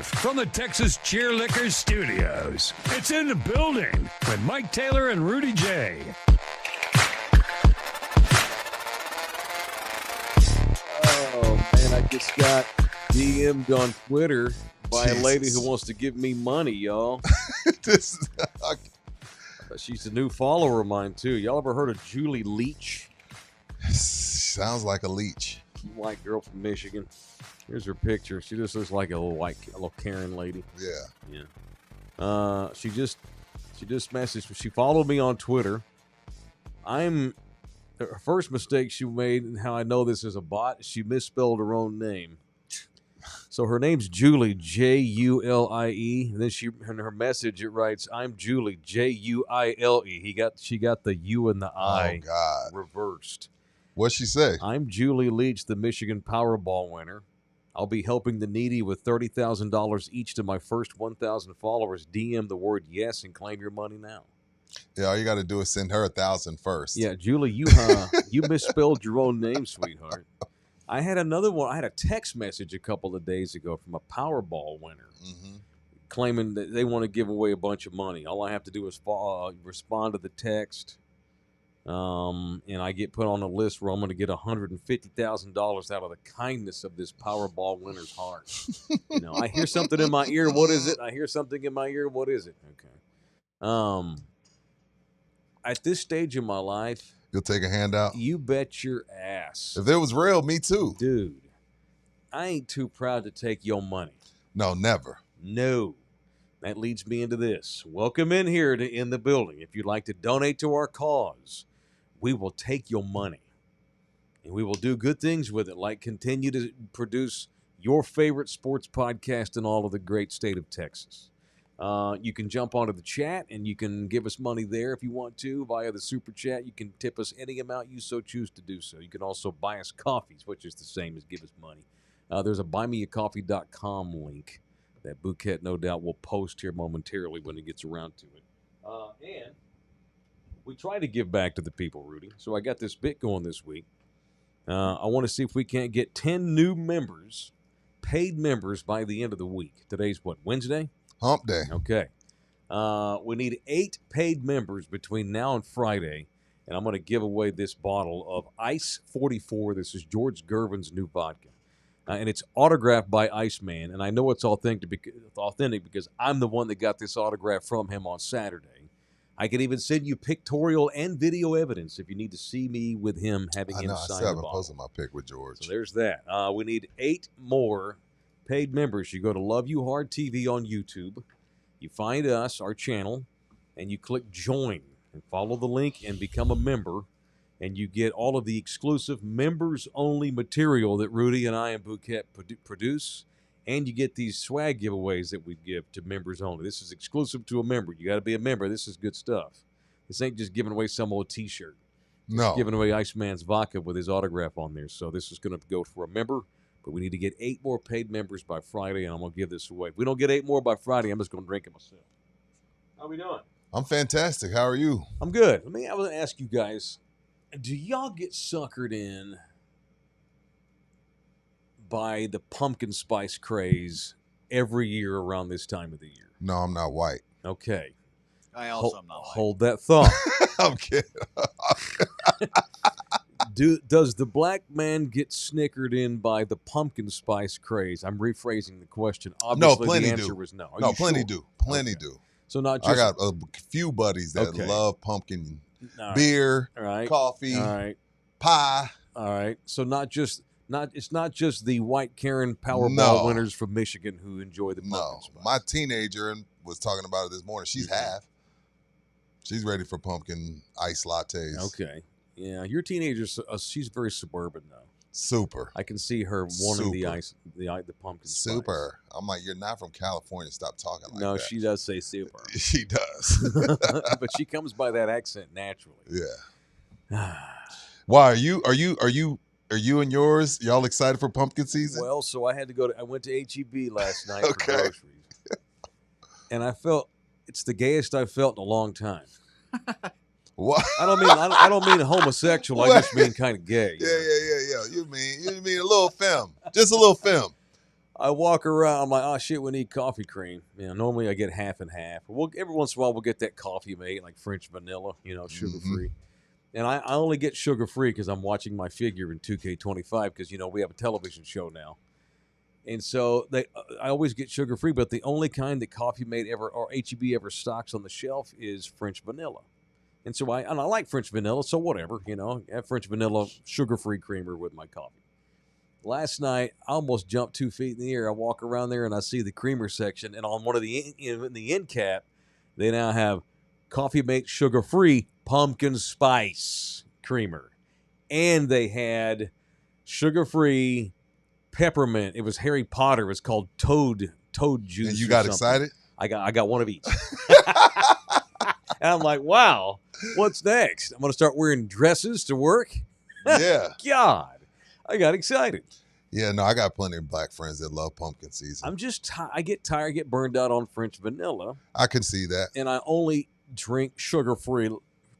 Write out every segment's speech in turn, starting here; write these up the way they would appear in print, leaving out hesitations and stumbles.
live from the Texas Cheerlickers Studios. It's In the Building with Mike Taylor and Rudy J. Oh, man, I just got DM'd on Twitter by a lady who wants to give me money, y'all. She's a new follower of mine, too. Y'all ever heard of Julie Leach? Sounds like a leech. White girl from Michigan. Here's her picture. She just looks like a little Karen lady. Yeah. She just messaged. She followed me on Twitter. Her first mistake she made, and how I know this is a bot, she misspelled her own name. So her name's Julie, Julie. And then in her message it writes, "I'm Julie, Juile." She got the U and the I reversed. What'd she say? "I'm Julie Leach, the Michigan Powerball winner. I'll be helping the needy with $30,000 each to my first 1,000 followers. DM the word yes and claim your money now." Yeah, all you got to do is send her 1,000 first. Yeah, Julie, you misspelled your own name, sweetheart. I had another one. I had a text message a couple of days ago from a Powerball winner claiming that they want to give away a bunch of money. All I have to do is respond to the text, and I get put on a list where I'm going to get $150,000 out of the kindness of this Powerball winner's heart. I hear something in my ear. What is it? I hear something in my ear. What is it? Okay. At this stage of my life, you'll take a handout? You bet your ass. If it was real, me too. Dude, I ain't too proud to take your money. No, never. No. That leads me into this. Welcome in here to In the Building. If you'd like to donate to our cause, we will take your money. And we will do good things with it, like continue to produce your favorite sports podcast in all of the great state of Texas. You can jump onto the chat, and you can give us money there if you want to via the super chat. You can tip us any amount you so choose to do so. You can also buy us coffees, which is the same as give us money. There's a buymeacoffee.com link that Bouquet, no doubt, will post here momentarily when it gets around to it. And we try to give back to the people, Rudy. So I got this bit going this week. I want to see if we can't get 10 new members, paid members, by the end of the week. Today's what, Wednesday? Hump day. Okay. We need 8 paid members between now and Friday, and I'm going to give away this bottle of Ice 44. This is George Gervin's new vodka, and it's autographed by Iceman, and I know it's authentic because I'm the one that got this autograph from him on Saturday. I can even send you pictorial and video evidence if you need to see me with him having him sign the bottle. I still haven't posted my pic with George. So there's that. We need 8 more paid members. You go to Love You Hard TV on YouTube, you find us, our channel, and you click join and follow the link and become a member, and you get all of the exclusive members only material that Rudy and I and Bouquet produce, and you get these swag giveaways that we give to members only. This is exclusive to a member. You got to be a member. This is good stuff. This ain't just giving away some old t-shirt. No. It's giving away Iceman's vodka with his autograph on there. So this is going to go for a member. But we need to get 8 more paid members by Friday, and I'm going to give this away. If we don't get 8 more by Friday, I'm just going to drink it myself. How we doing? I'm fantastic. How are I I'm good. I was going to ask you guys, do y'all get suckered in by the pumpkin spice craze every year around this time of the year? No, I'm not white. Okay. I also am not white. Hold that thought. I'm kidding. Does the black man get snickered in by the pumpkin spice craze? I'm rephrasing the question. Obviously, plenty the answer do. was no. No, plenty do. Plenty do. So not just. I got a few buddies that love pumpkin beer, right. coffee, pie. All right. So it's not just the white Karen Powerball winners from Michigan who enjoy the pumpkin spice. My teenager was talking about it this morning. She's half. She's ready for pumpkin ice lattes. Okay. Yeah, your teenager, she's very suburban though. Super. I can see her wanting the pumpkin spice. Super. I'm like, you're not from California. Stop talking like that. No, she does say super. She does. But she comes by that accent naturally. Yeah. Why are you and yours? Y'all excited for pumpkin season? Well, so I went to HEB last night for groceries, and I felt it's the gayest I've felt in a long time. What? I don't mean homosexual. I just mean kind of gay. Yeah. You mean a little femme, just a little femme. I walk around. I'm like, oh shit, we need coffee cream. Normally I get half and half. Every once in a while we'll get that Coffee Mate, like French vanilla, sugar free. And I only get sugar free because I'm watching my figure in 2K25 because we have a television show now. And so I always get sugar free, but the only kind that Coffee Mate ever or HEB ever stocks on the shelf is French vanilla. And so I like French vanilla, so whatever, have French vanilla sugar free creamer with my coffee. Last night, I almost jumped 2 feet in the air. I walk around there and I see the creamer section, and on one of the in the end cap, they now have Coffee Mate sugar free pumpkin spice creamer, and they had sugar free peppermint. It was Harry Potter. It was called Toad juice. And you got excited? I got one of each. And I'm like, wow, what's next? I'm gonna start wearing dresses to work. Yeah. God, I got excited. Yeah, no, I got plenty of black friends that love pumpkin season. I'm just I get tired, I get burned out on French vanilla. I can see that. And I only drink sugar-free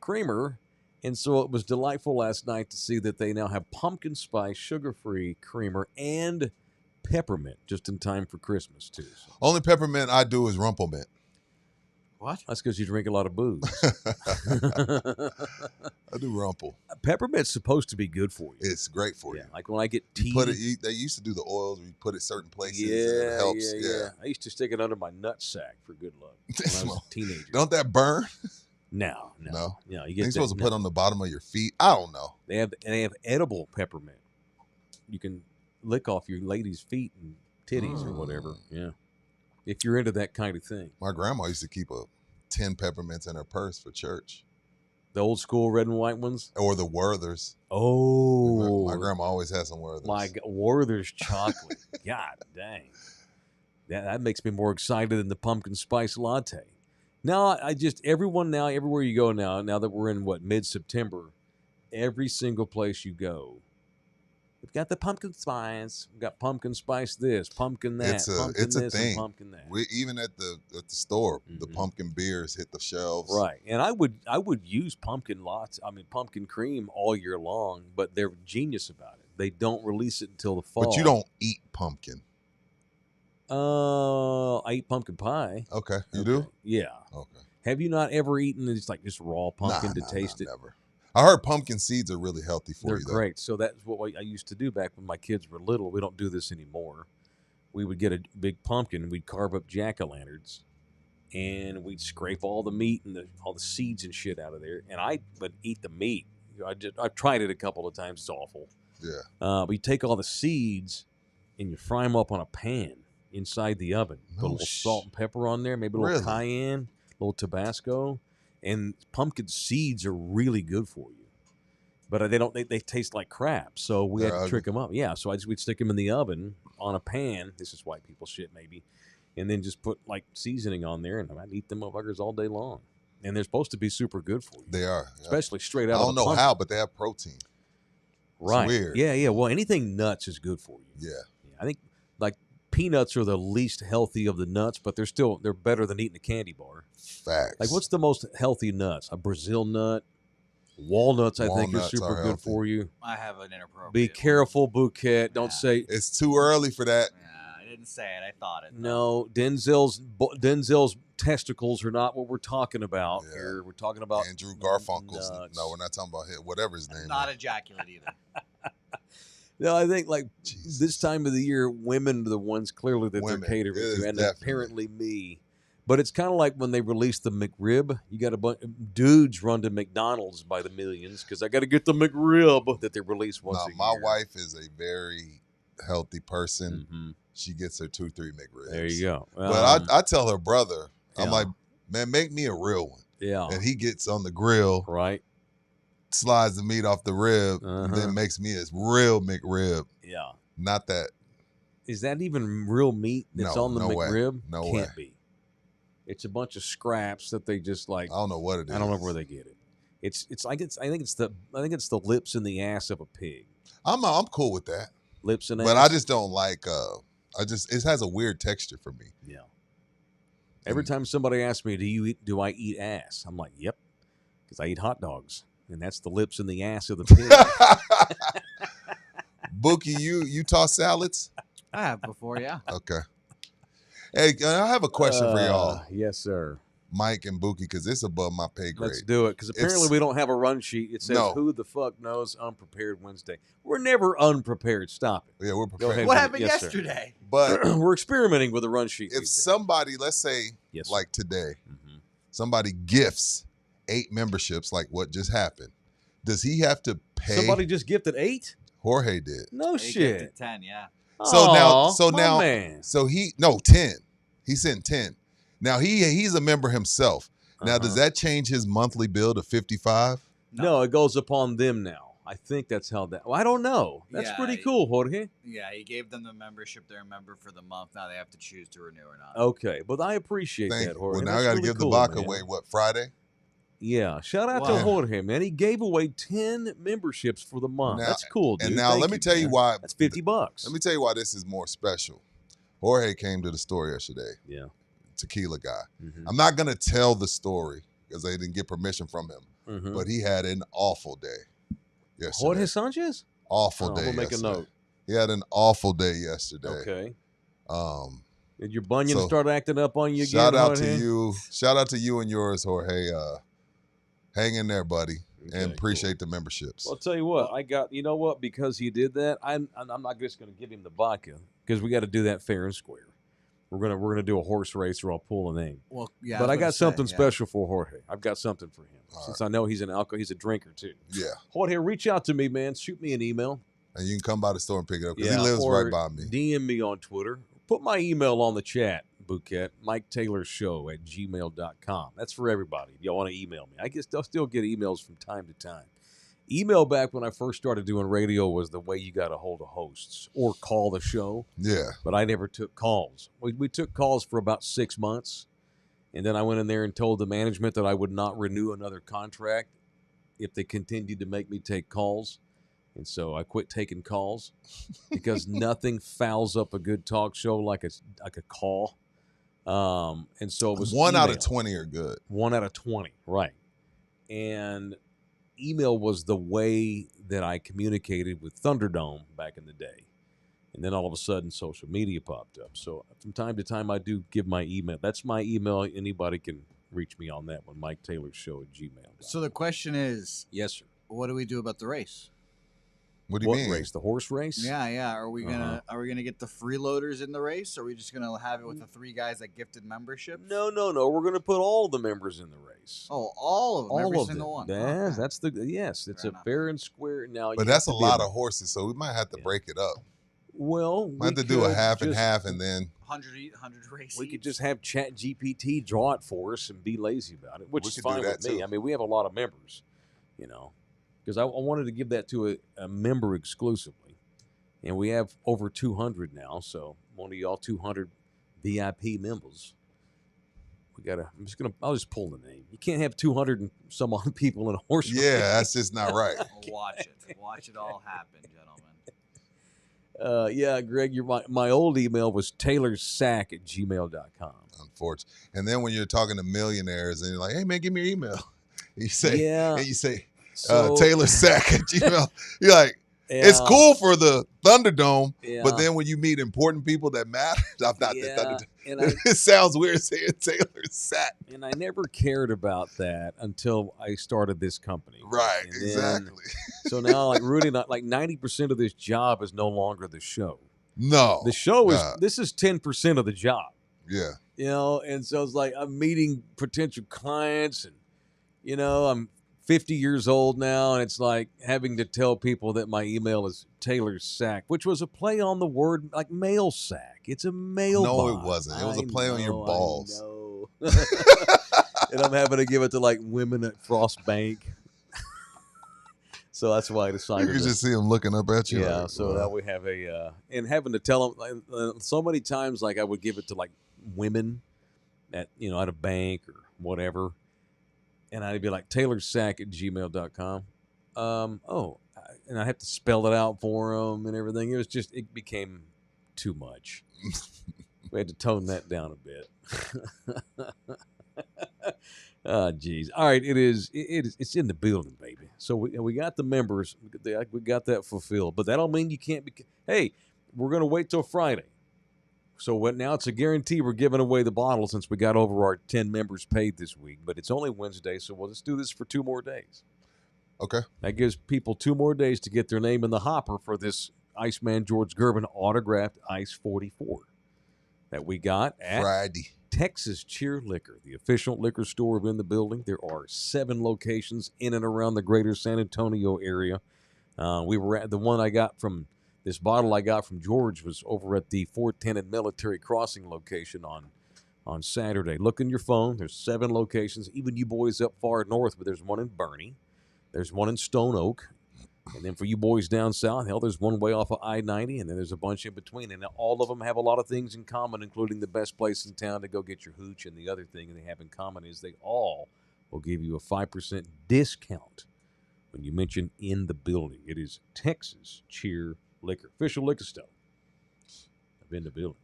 creamer. And so it was delightful last night to see that they now have pumpkin spice sugar-free creamer and peppermint just in time for Christmas, too. So. Only peppermint I do is Rumplemint. What? That's because you drink a lot of booze. I do Rumple. Peppermint's supposed to be good for you. It's great for you. Like when I get tea. They used to do the oils where you put it certain places and Yeah, it helps. yeah. I used to stick it under my nutsack for good luck when I was a teenager. Don't that burn? No. You get You're supposed to put on the bottom of your feet. I don't know. They have edible peppermint. You can lick off your lady's feet and titties or whatever. Yeah. If you're into that kind of thing. My grandma used to keep 10 peppermints in her purse for church. The old school red and white ones? Or the Werther's. Oh. My grandma always had some Werther's. My Werther's chocolate. God dang. That makes me more excited than the pumpkin spice latte. Now, everywhere you go now that we're in mid-September, every single place you go, we've got the pumpkin spice. We've got pumpkin spice this, pumpkin that, it's a thing. Pumpkin that. Even at the store, the pumpkin beers hit the shelves. Right, and I would use pumpkin cream all year long, but they're genius about it. They don't release it until the fall. But you don't eat pumpkin. I eat pumpkin pie. Okay, you do? Yeah. Okay. Have you not ever eaten just raw pumpkin to taste it? Never. I heard pumpkin seeds are really healthy for you. They're great. So that's what I used to do back when my kids were little. We don't do this anymore. We would get a big pumpkin. We'd carve up jack-o'-lanterns, and we'd scrape all the meat and all the seeds and shit out of there. And I would eat the meat. I've tried it a couple of times. It's awful. Yeah. But you take all the seeds and you fry them up on a pan inside the oven. Put a little salt and pepper on there, maybe a little cayenne, a little Tabasco. And pumpkin seeds are really good for you, but they taste like crap. So we had to trick them up. Yeah, so we'd stick them in the oven on a pan. This is white people shit maybe, and then just put seasoning on there, and I'd eat them motherfuckers all day long. And they're supposed to be super good for you. They are, especially straight out. I don't know how, but they have protein. Right. It's weird. Yeah. Well, anything nuts is good for you. Yeah. I think peanuts are the least healthy of the nuts, but they're better than eating a candy bar. Facts. What's the most healthy nuts? A Brazil nut, walnuts. I think are super good for you. I have an inappropriate. Be careful, Bouquet. Don't say it's too early for that. Yeah, I didn't say it. I thought it. No, Denzel's testicles are not what we're talking about here. We're talking about Andrew Garfunkel's. Nuts. No, we're not talking about him. Whatever his name. Not ejaculate either. No, I think this time of the year, women are the ones clearly that they're catering to, and apparently me. But it's kind of like when they released the McRib. You got a bunch of dudes run to McDonald's by the millions because I got to get the McRib that they release once a year. My wife is a very healthy person. Mm-hmm. She gets her 2-3 McRibs. There you go. But I tell her brother, I'm like, man, make me a real one. Yeah. And he gets on the grill. Right. Slides the meat off the rib, and then makes me a real McRib. Yeah. Not that. Is that even real meat that's on the McRib? Way. No Can't way. be. It's a bunch of scraps that they just I don't know what it is. I don't know where they get it. I think it's the lips and the ass of a pig. I'm cool with that. Lips and ass. But I just don't like. It has a weird texture for me. Yeah. Every time somebody asks me, do I eat ass? I'm like, yep, because I eat hot dogs. And that's the lips and the ass of the pig. Bookie, you toss salads? I have before, yeah. Okay. Hey, I have a question for y'all, Yes, sir. Mike and Buki, because it's above my pay grade. Let's do it, because apparently we don't have a run sheet. It says, No. who the fuck knows Unprepared Wednesday? We're never unprepared. Stop it. Yeah, we're Go prepared. ahead. What happened Yes, sir. yesterday? But We're experimenting with a run sheet. if these days. somebody, let's say, Yes, sir. like today, Mhm. somebody gifts 8 memberships, like what just happened, does he have to pay? Somebody just gifted 8? Jorge did. No He shit. gifted 10, yeah. So my now, man. so 10. He sent 10. Now he's a member himself. Now, does that change his monthly bill to 55? No, it goes upon them now. I think that's how that. Well, I don't know. That's Yeah, pretty cool, Jorge. Yeah, he gave them the membership. They're a member for the month. Now they have to choose to renew or not. Okay, but I appreciate Thank that, you. Jorge. Well, now That's I got to really give cool, the vodka man. away. What, Friday? Yeah, shout out to Wow. Jorge, man. He gave away 10 memberships for the month. Now- That's cool, dude. And now Thank let me tell you man. why. That's $50. Let me tell you why this is more special. Jorge came to the store yesterday. Yeah. Tequila guy. Mhm. I'm not gonna tell the story because they didn't get permission from him. Mhm. But he had an awful day yesterday. Jorge Sanchez? Awful Oh, day. we'll make a yesterday. note. He had an awful day yesterday. Okay. Did your bunion so, start acting up on you again? Shout out Jorge? to you. Shout out to you and yours, Jorge. Hang in there, buddy, and Okay, appreciate the memberships. Well, I'll tell you what, I got, you know what, because he did that, I'm not just going to give him the vodka, because we got to do that fair and square. We're gonna do a horse race, or I'll pull a name. Well, yeah. But I got something yeah. special for Jorge. I've got something for him, All since I know he's he's a drinker too. Yeah, Jorge, reach out to me, man. Shoot me an email. and you can come by the store and pick it up because he lives or right by me. DM me on Twitter. Put my email on the chat, Bouquet, MikeTaylorShow@gmail.com. That's for everybody. If y'all want to email me. I guess I'll still get emails from time to time. Email back when I first started doing radio was the way you got a hold of hosts or call the show. Yeah, But I never took calls. We took calls for about 6 months, and then I went in there and told the management that I would not renew another contract if they continued to make me take calls. And so I quit taking calls because nothing fouls up a good talk show like a call. And so it was 1 out of email. 20 are good. 1 out of 20, right. And email was the way that I communicated with Thunderdome back in the day. And then all of a sudden, social media popped up. So from time to time, I do give my email. That's my email. Anybody can reach me on that one, MikeTaylorShow@gmail.com. So the question is, Yes, sir. what do we do about the race? What do you What mean? race? The horse race? Yeah. Are we Uh-huh. gonna get the freeloaders in the race? Or are we just gonna have it with the 3 guys that gifted memberships? No. We're going to put all the members in the race. Oh, all of them. Every all of single them. one. Yes, Okay. that's the yes. It's Fair a enough. fair and square. Now, But you that's a have to be lot of horses, so we might have to Yeah. break it up. Well, Might have to do a half and half, and then 100 races. we could just have Chat GPT draw it for us and be lazy about it, which We is could do fine that with me. too. I mean, we have a lot of members, because I wanted to give that to a member exclusively, and we have over 200 now. So one of y'all 200 VIP members. I'll just pull the name. You can't have 200 and some odd people in a horse race. yeah, that's just not right. Watch it. Watch it all happen, gentlemen. Yeah, Greg, my old email was taylorsack@gmail.com. Unfortunate. And then when you're talking to millionaires and you're like, "Hey man, give me your email," you say, Yeah. and you say So, Taylor Sack at Gmail. You're like, it's yeah, cool for the Thunderdome, yeah, but then when you meet important people that matter, I'm not the yeah, Thunderdome. and I, It sounds weird saying Taylor Sack. and I never cared about that until I started this company. Right, And then- exactly. So now, like Rudy, like 90% of this job is no longer the show. No. The show is God. this is 10% of the job. Yeah. And so it's like I'm meeting potential clients, and I'm 50 years old now, and it's like having to tell people that my email is Taylor Sack, which was a play on the word like mail sack. It's a mail. No, it bot. wasn't. It was a I play on your know, I balls. know. And I'm having to give it to like women at Frost Bank. So that's why I You decided. could to- just see him looking up at you. yeah, like, so well, now we have and having to tell them so many times, like I would give it to like women at a bank or whatever, and I'd be like taylorsack@gmail.com. And I have to spell it out for them and everything. It became too much. We had to tone that down a bit. Oh, geez. All right, it's in the building, baby. So we got the members. We got that fulfilled, but that don't mean you can't be. Hey, we're going to wait till Friday. So now it's a guarantee we're giving away the bottle since we got over our 10 members paid this week. But it's only Wednesday, so we'll just do this for 2 more days. Okay. That gives people 2 more days to get their name in the hopper for this Iceman George Gervin autographed Ice 44 that we got at Friday. Texas Cheer Liquor, the official liquor store in the building. There are 7 locations in and around the greater San Antonio area. We were at the one I got from this bottle I got from George was over at the Fort Tenant Military Crossing location on Saturday. Look in your phone. There's 7 locations. Even you boys up far north, but there's one in Bernie. There's one in Stone Oak. And then for you boys down south, hell, there's one way off of I-90, and then there's a bunch in between. And all of them have a lot of things in common, including the best place in town to go get your hooch. And the other thing they have in common is they all will give you a 5% discount when you mention in the building. It is Texas Cheer Liquor, official liquor store. I've been to the building.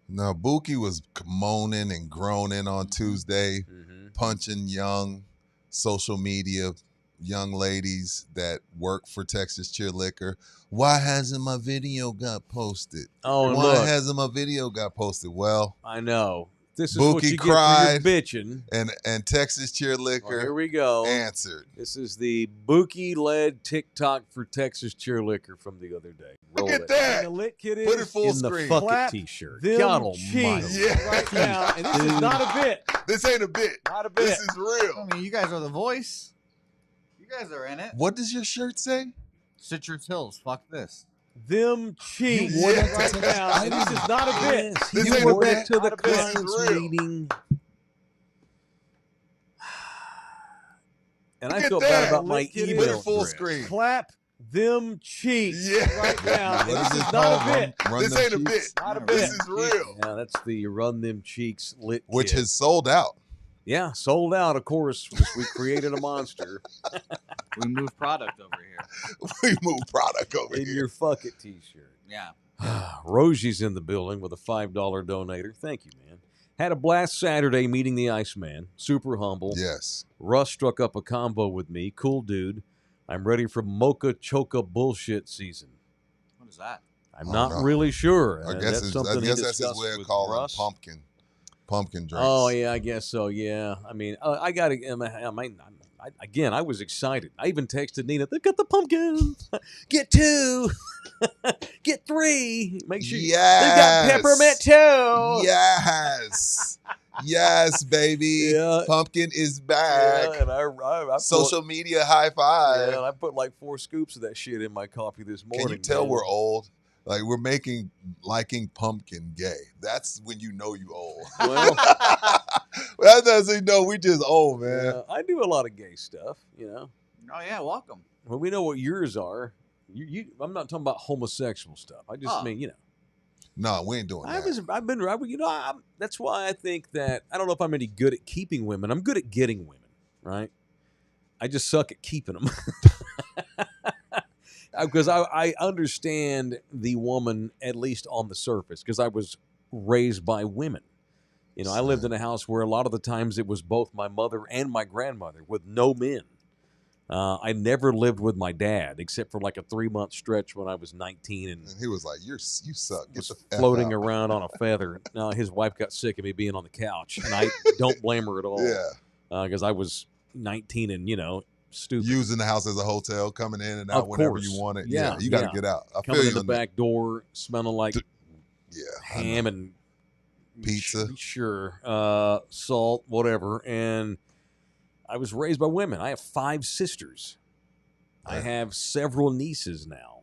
Now, Buki was moaning and groaning on Tuesday, punching young social media young ladies that work for Texas Cheer Liquor. Why hasn't my video got posted? Oh, and Why look, hasn't my video got posted? Well, I know. This is Buki what you cried, get for your bitching. and Texas Cheer Well, Liquor here we go. answered. This is the Buki-led TikTok for Texas Cheer Liquor from the other day. Look Roll at it. that. And the lit kid Put it is full In screen. the fuck Clap it t-shirt. them God almighty. cheeks Yeah. right now. And this is Dude. not a bit. This ain't a bit. Not a bit. This is real. I mean, you guys are the voice. You guys are in it. What does your shirt say? Citrus Hills. Fuck this. Them cheeks wore that right to now. And this is not a bit. Yes, This you ain't wore a it bit. to the Not a bit. This is client's real. meeting. And I Look at felt that. bad about my Look at it. email Put it full address. screen. Clap them cheeks Yeah. right now. And What this is is it not called? a bit. Run This them ain't a bit. Not cheeks? a This bit. is real. Yeah, that's the Run Them Cheeks lit Which kit. has sold out. Yeah, sold out, of course. We created a monster We move product over here. We move product over in here. your fuck it t-shirt. Yeah. Rosie's in the building with a $5 donator. Thank you, man. Had a blast Saturday meeting the Iceman. Super humble. Yes. Russ struck up a combo with me. Cool dude. I'm ready for Mocha Choca bullshit season. What is that? I'm I not don't know. really sure. I That's guess it's, something I he guess that's his discussed way of with calling Russ. pumpkin drinks. Oh yeah, I guess so. Yeah, I mean, I got to. Again, I was excited. I even texted Nina. They've got the pumpkins. Get 2. Get 3. Make sure they've got Yes. peppermint too. Yes. Yes, baby. Yeah. Pumpkin is back. Yeah, and I Social media high five. Yeah, and I put like 4 scoops of that shit in my coffee this morning. Can you tell man. we're old? Like we're making liking pumpkin gay. That's when you know you old. Well, That doesn't know we just old, man. yeah, I do a lot of gay stuff. You know, Oh yeah, welcome. well, we know what yours are. I'm not talking about homosexual stuff. I just Oh. mean, you know. No, we ain't doing that. That's why I think that I don't know if I'm any good at keeping women. I'm good at getting women, right? I just suck at keeping them. Because I understand the woman, at least on the surface, because I was raised by women. You know, I lived in a house where a lot of the times it was both my mother and my grandmother with no men. I never lived with my dad except for like a 3-month stretch when I was 19 and And he was like, you suck. Get was the F floating out." around on a feather. Now his wife got sick of me being on the couch, and I don't blame her at all. Yeah. Because I was 19 and stupid. Using the house as a hotel, coming in and out Of whenever course. you want it. Yeah, You got to yeah. get out. I Coming feel in you the on that. back door, smelling like Yeah. I know. ham and Pizza. sure, salt, whatever. And I was raised by women. I have 5 sisters. I Right. have several nieces now.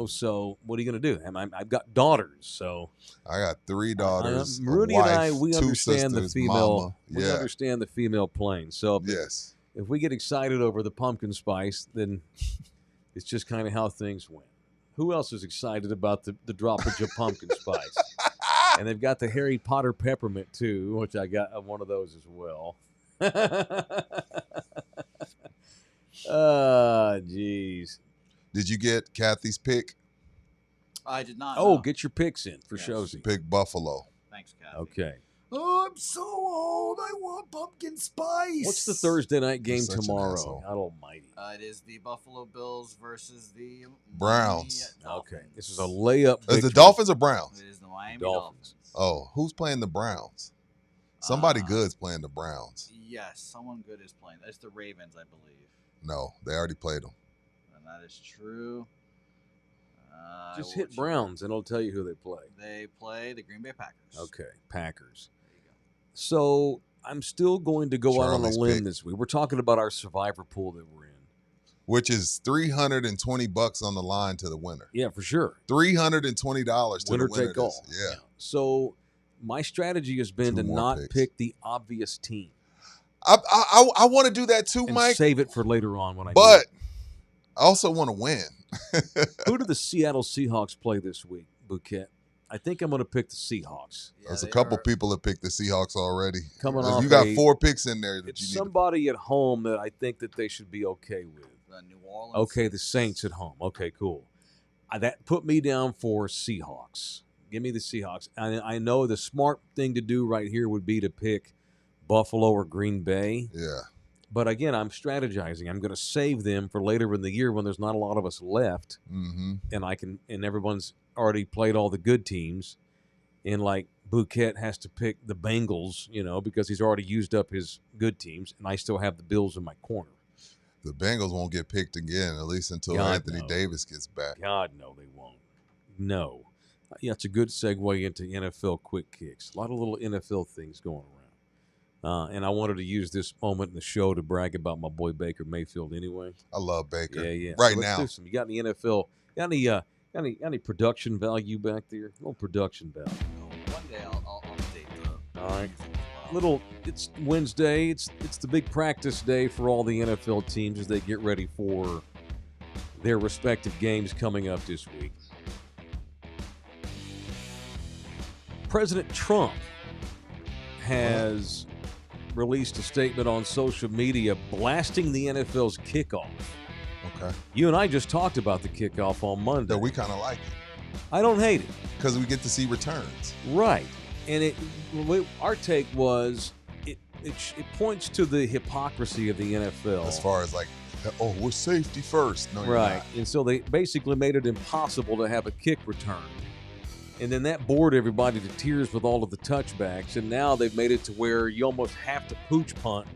So what are you going to do? I've got daughters, so I got 3 daughters. a Rudy wife, and I, we 2 understand sisters, the female. mama. We Yeah. understand the female plane. So Yes. if we get excited over the pumpkin spice, then it's just kind of how things went. Who else is excited about the droppage of pumpkin spice? And they've got the Harry Potter peppermint too, which I got one of those as well. Jeez. Did you get Kathy's pick? I did not. Oh, know. get your picks in for Yes. Shozy. Pick Buffalo. Thanks, Kathy. Okay. Oh, I'm so old. I want pumpkin spice. What's the Thursday night game such an tomorrow? asshole. God almighty. It is the Buffalo Bills versus the Browns. Miami Okay, Dolphins. this is a layup. Is the victory. Dolphins or Browns? It is the Miami Dolphins. Dolphins. Oh, who's playing the Browns? Somebody Uh, good's playing the Browns. Yes, someone good is playing. It's the Ravens, I believe. No, they already played them. And that is true. Just I hit will- Browns, and it'll tell you who they play. They play the Green Bay Packers. Okay, Packers. There you go. So I'm still going to go out on a Charlie's limb pick. this week. We're talking about our survivor pool that we're in. Which is $320 on the line to the winner. Yeah, for sure. $320 to Winner the winner. take all. Yeah. So my strategy has been Two to more not picks. pick the obvious team I want to do that too, and Mike. save it for later on when I. But I also want to win. who do the Seattle Seahawks play this week, Bouquet? I think I'm going to pick the Seahawks. Yeah, There's a they couple are- people that picked the Seahawks already. Coming You off got a- 4 picks in there that It's you need to somebody at home that I think that they should be okay with. The New Orleans. Okay, the Saints at home. Okay, cool. That put me down for Seahawks. Give me the Seahawks. I know the smart thing to do right here would be to pick Buffalo or Green Bay. Yeah. But again, I'm strategizing. I'm going to save them for later in the year when there's not a lot of us left, Mm-hmm. and everyone's already played all the good teams, and like Bouquet has to pick the Bengals, because he's already used up his good teams, and I still have the Bills in my corner. The Bengals won't get picked again, at least until God, Anthony no. Davis gets back. God, no, they won't. No. Yeah, it's a good segue into NFL quick kicks. A lot of little NFL things going around. And I wanted to use this moment in the show to brag about my boy Baker Mayfield anyway. I love Baker. Yeah. Right So let's now. do some. You got any NFL? Got any production value back there? No production value. One day I'll update the. All right. as well. It's Wednesday. It's the big practice day for all the NFL teams as they get ready for their respective games coming up this week. President Trump has released a statement on social media blasting the NFL's kickoff. Okay. You and I just talked about the kickoff on Monday. That we kind of like it I don't hate it. because we get to see returns. Right. And our take was it points to the hypocrisy of the NFL. As far as like, oh, we're safety first. No, you're Right. not. And so they basically made it impossible to have a kick return. And then that bored everybody to tears with all of the touchbacks. And now they've made it to where you almost have to pooch punt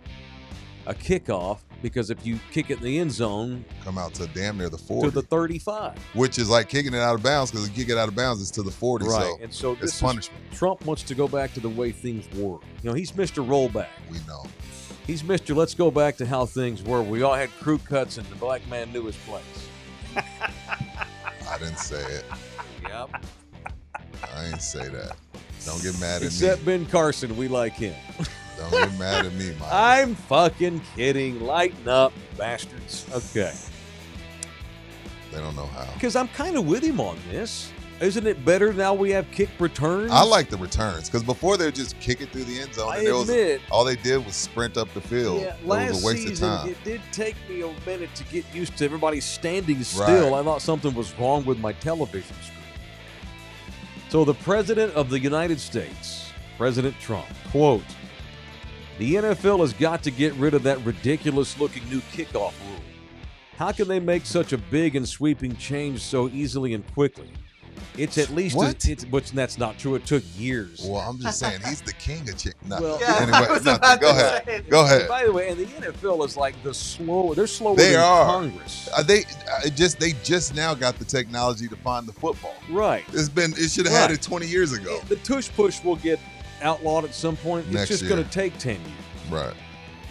a kickoff because if you kick it in the end zone Come out to damn near the 40, to the 35. which is like kicking it out of bounds because if you kick it out of bounds, it's to the 40. Right. So And so it's this is, punishment. Trump wants to go back to the way things were. He's Mr. Rollback. We know. He's Mr. Let's go back to how things were. We all had crew cuts and the black man knew his place. I didn't say it. Yep. I ain't say that. Don't get mad at Except me. Ben Carson, we like him. Don't get mad at me, Mike. I'm fucking kidding. Lighten up, bastards. Okay. They don't know how. Because I'm kind of with him on this. Isn't it better now we have kick returns? I like the returns because before they would just kick it through the end zone, I and admit. all they did was sprint up the field. Yeah, It last was a waste season, of time. it did take me a minute to get used to everybody standing still. Right. I thought something was wrong with my television screen. So the President of the United States, President Trump, quote, "The NFL has got to get rid of that ridiculous-looking new kickoff rule. How can they make such a big and sweeping change so easily and quickly? It's at least What? which that's not true. It took years." Well, I'm just saying he's the king of chick. No. Well- Yeah, anyway, I was nothing. about Go to ahead. say. Go ahead. By the way, and the NFL is like they're slower They than are. Congress. They just now got the technology to find the football. Right. It should have had Right. it 20 years ago. The tush push will get outlawed at some point. It's Next just year. going to take 10 years. Right.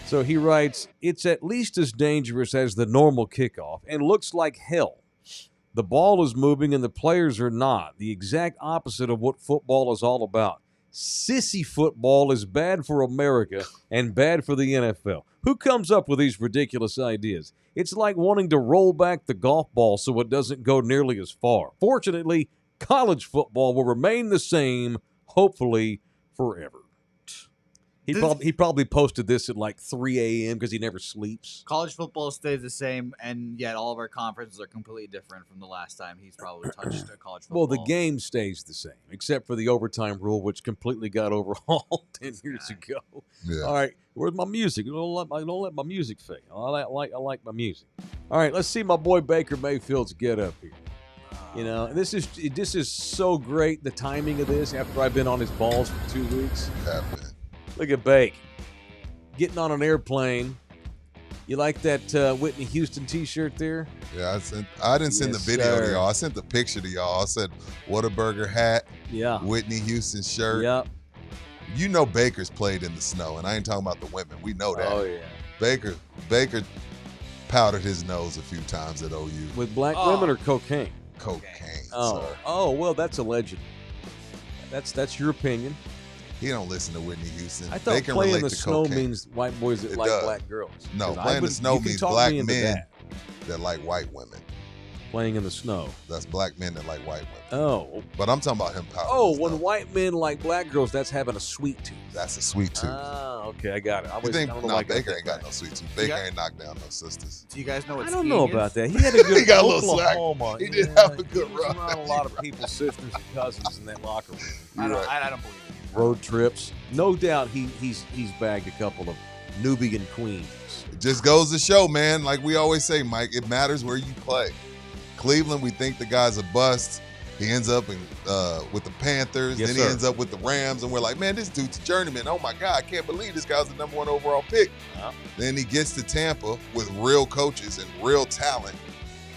So he writes, "It's at least as dangerous as the normal kickoff and looks like hell. The ball is moving and the players are not. The exact opposite of what football is all about. Sissy football is bad for America and bad for the NFL. Who comes up with these ridiculous ideas? It's like wanting to roll back the golf ball so it doesn't go nearly as far. Fortunately, college football will remain the same, hopefully forever." He probably posted this at like 3 a.m. because he never sleeps. College football stays the same, and yet all of our conferences are completely different from the last time he's probably touched a college football. Well, the game stays the same, except for the overtime rule, which completely got overhauled 10 years ago. Yeah. All right, where's my music? Don't let my music fade. I like my music. All right, let's see my boy Baker Mayfield's get up here. You know, and this is so great. The timing of this after I've been on his balls for 2 weeks. Happened. Look at Bake getting on an airplane. You like that Whitney Houston T-shirt there? Yeah, I didn't send Yes, the video sir. to y'all. I sent the picture to y'all. I said, Whataburger hat, Yeah. Whitney Houston shirt. Yep. You know Baker's played in the snow, and I ain't talking about the women. We know that. Oh yeah. Baker powdered his nose a few times at OU. With black Oh. women or cocaine? Cocaine, Oh. sir. Oh well, that's alleged. That's your opinion. He don't listen to Whitney Houston. I thought they can playing relate the to snow cocaine. means white boys that It like does. black girls. No, 'Cause I playing the would- snow you can means talk black me into men that. that like white women. Playing in the snow. That's black men that like white women. Oh. But I'm talking about him powdering Oh, his when nose. white men like black girls, that's having a sweet tooth. That's a sweet tooth. Ah, okay, I got it. I you was, think I don't know no, why I got Baker that ain't got back. no sweet tooth. Baker got- ain't knocked down no sisters. Do you guys know what I don't know skiing about is? that. He had a good He got a little slack. Oklahoma. He did have a good he was run. around a lot of people's sisters and cousins in that locker room. I don't, Right. I don't believe it. Road trips. No doubt he's bagged a couple of Nubian queens. It just goes to show, man, like we always say, Mike, it matters where you play. Cleveland, we think the guy's a bust. He ends up with the Panthers. Yes, then sir. he ends up with the Rams. And we're like, man, this dude's a journeyman. Oh, my God, I can't believe this guy's the number 1 overall pick. Yeah. Then he gets to Tampa with real coaches and real talent,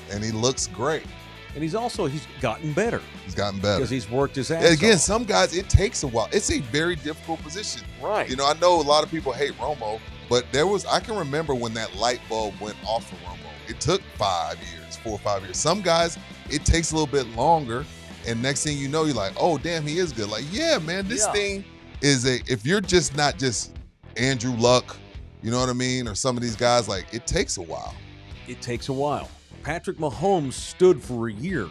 and he looks great. And he's gotten better He's gotten better. because he's worked his ass And again, off. some guys, it takes a while. It's a very difficult position. Right. You know, I know a lot of people hate Romo, but I can remember when that light bulb went off for Romo. It took 4 or 5 years. Some guys, it takes a little bit longer, and next thing you know, you're like, oh, damn, he is good. Like, yeah, man, this Yeah. thing is if you're just not just Andrew Luck, you know what I mean, or some of these guys, like, it takes a while. It takes a while. Patrick Mahomes stood for a year.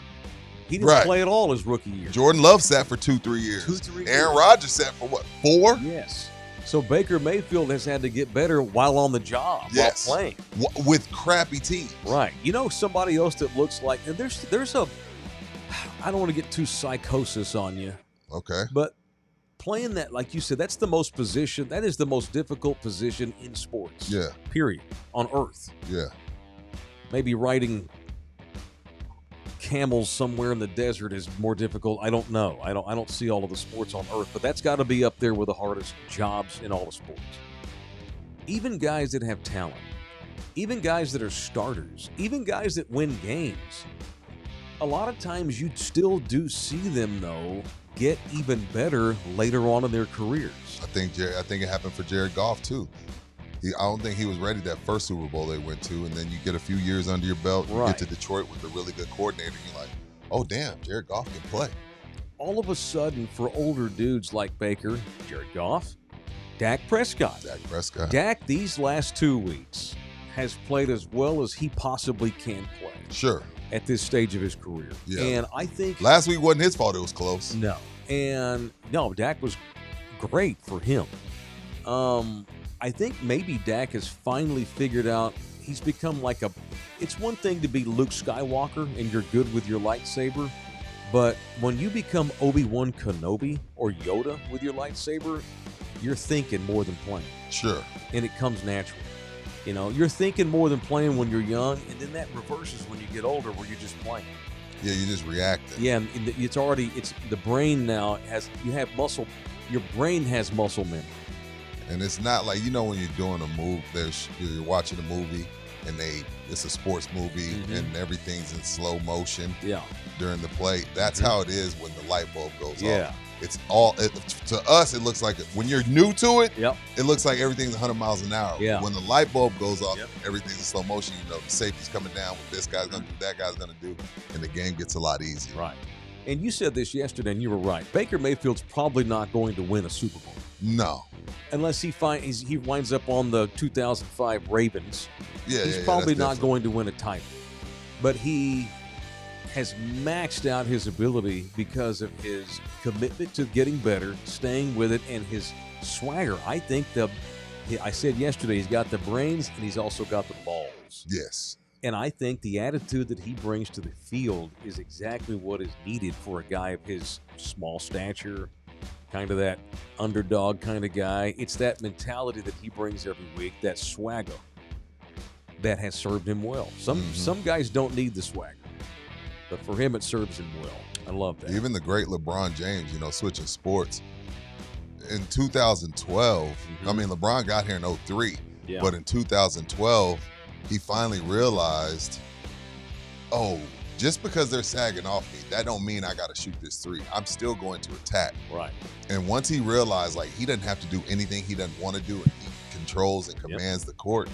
He didn't Right. play at all his rookie year. Jordan Love sat for 2-3 years. 2-3 Aaron years. Rodgers sat for what, 4? Yes. So Baker Mayfield has had to get better while on the job, Yes. while playing. With crappy teams. Right. You know, somebody else that looks like, and there's a, I don't want to get too psychosis on you, Okay. but playing that, like you said, that is the most difficult position in sports. Yeah. Period. On earth. Yeah. Maybe riding camels somewhere in the desert is more difficult. I don't know. I don't see all of the sports on earth, but that's got to be up there with the hardest jobs in all the sports. Even guys that have talent, even guys that are starters, even guys that win games, a lot of times you still do see them though get even better later on in their careers. I think it happened for Jared Goff too. I don't think he was ready that first Super Bowl they went to, and then you get a few years under your belt, you Right. get to Detroit with a really good coordinator, and you're like, oh damn, Jared Goff can play. All of a sudden, for older dudes like Baker, Jared Goff, Dak Prescott, Dak Prescott. Dak these last 2 weeks has played as well as he possibly can play Sure. at this stage of his career. Yeah. And I think Last week wasn't his fault, it was close. no. And no, Dak was great for him. I think maybe Dak has finally figured out he's become like it's one thing to be Luke Skywalker and you're good with your lightsaber, but when you become Obi-Wan Kenobi or Yoda with your lightsaber, you're thinking more than playing. Sure. And it comes natural. You know, you're thinking more than playing when you're young, and then that reverses when you get older where you're just playing. Yeah, you just reacted. Yeah, and it's the brain now your brain has muscle memory. And it's not like, you know, when you're doing a move, you're watching a movie and it's a sports movie Mhm. and everything's in slow motion Yeah. during the play. That's Mhm. how it is when the light bulb goes Yeah. off. It's to us, it looks like when you're new to it, Yep. it looks like everything's 100 miles an hour. Yeah. When the light bulb goes off, Yep. everything's in slow motion. You know, the safety's coming down, what this guy's going to do, that guy's going to do, and the game gets a lot easier. Right. And you said this yesterday, and you were right. Baker Mayfield's probably not going to win a Super Bowl No. unless he winds up on the 2005 Ravens. Yeah, He's yeah, probably that's not different. going to win a title. But he has maxed out his ability because of his commitment to getting better, staying with it, and his swagger. I think I said yesterday, he's got the brains and he's also got the balls. Yes. And I think the attitude that he brings to the field is exactly what is needed for a guy of his small stature, kind of that underdog kind of guy. It's that mentality that he brings every week, that swagger that has served him well. Some guys don't need the swagger, but for him it serves him well. I love that. Even the great LeBron James, switching sports. In 2012, I mean, LeBron got here in 2003, Yeah. but in 2012, he finally realized, oh, just because they're sagging off me, that don't mean I got to shoot this three. I'm still going to attack. Right. And once he realized, like, he doesn't have to do anything he doesn't want to do, and he controls and commands the court,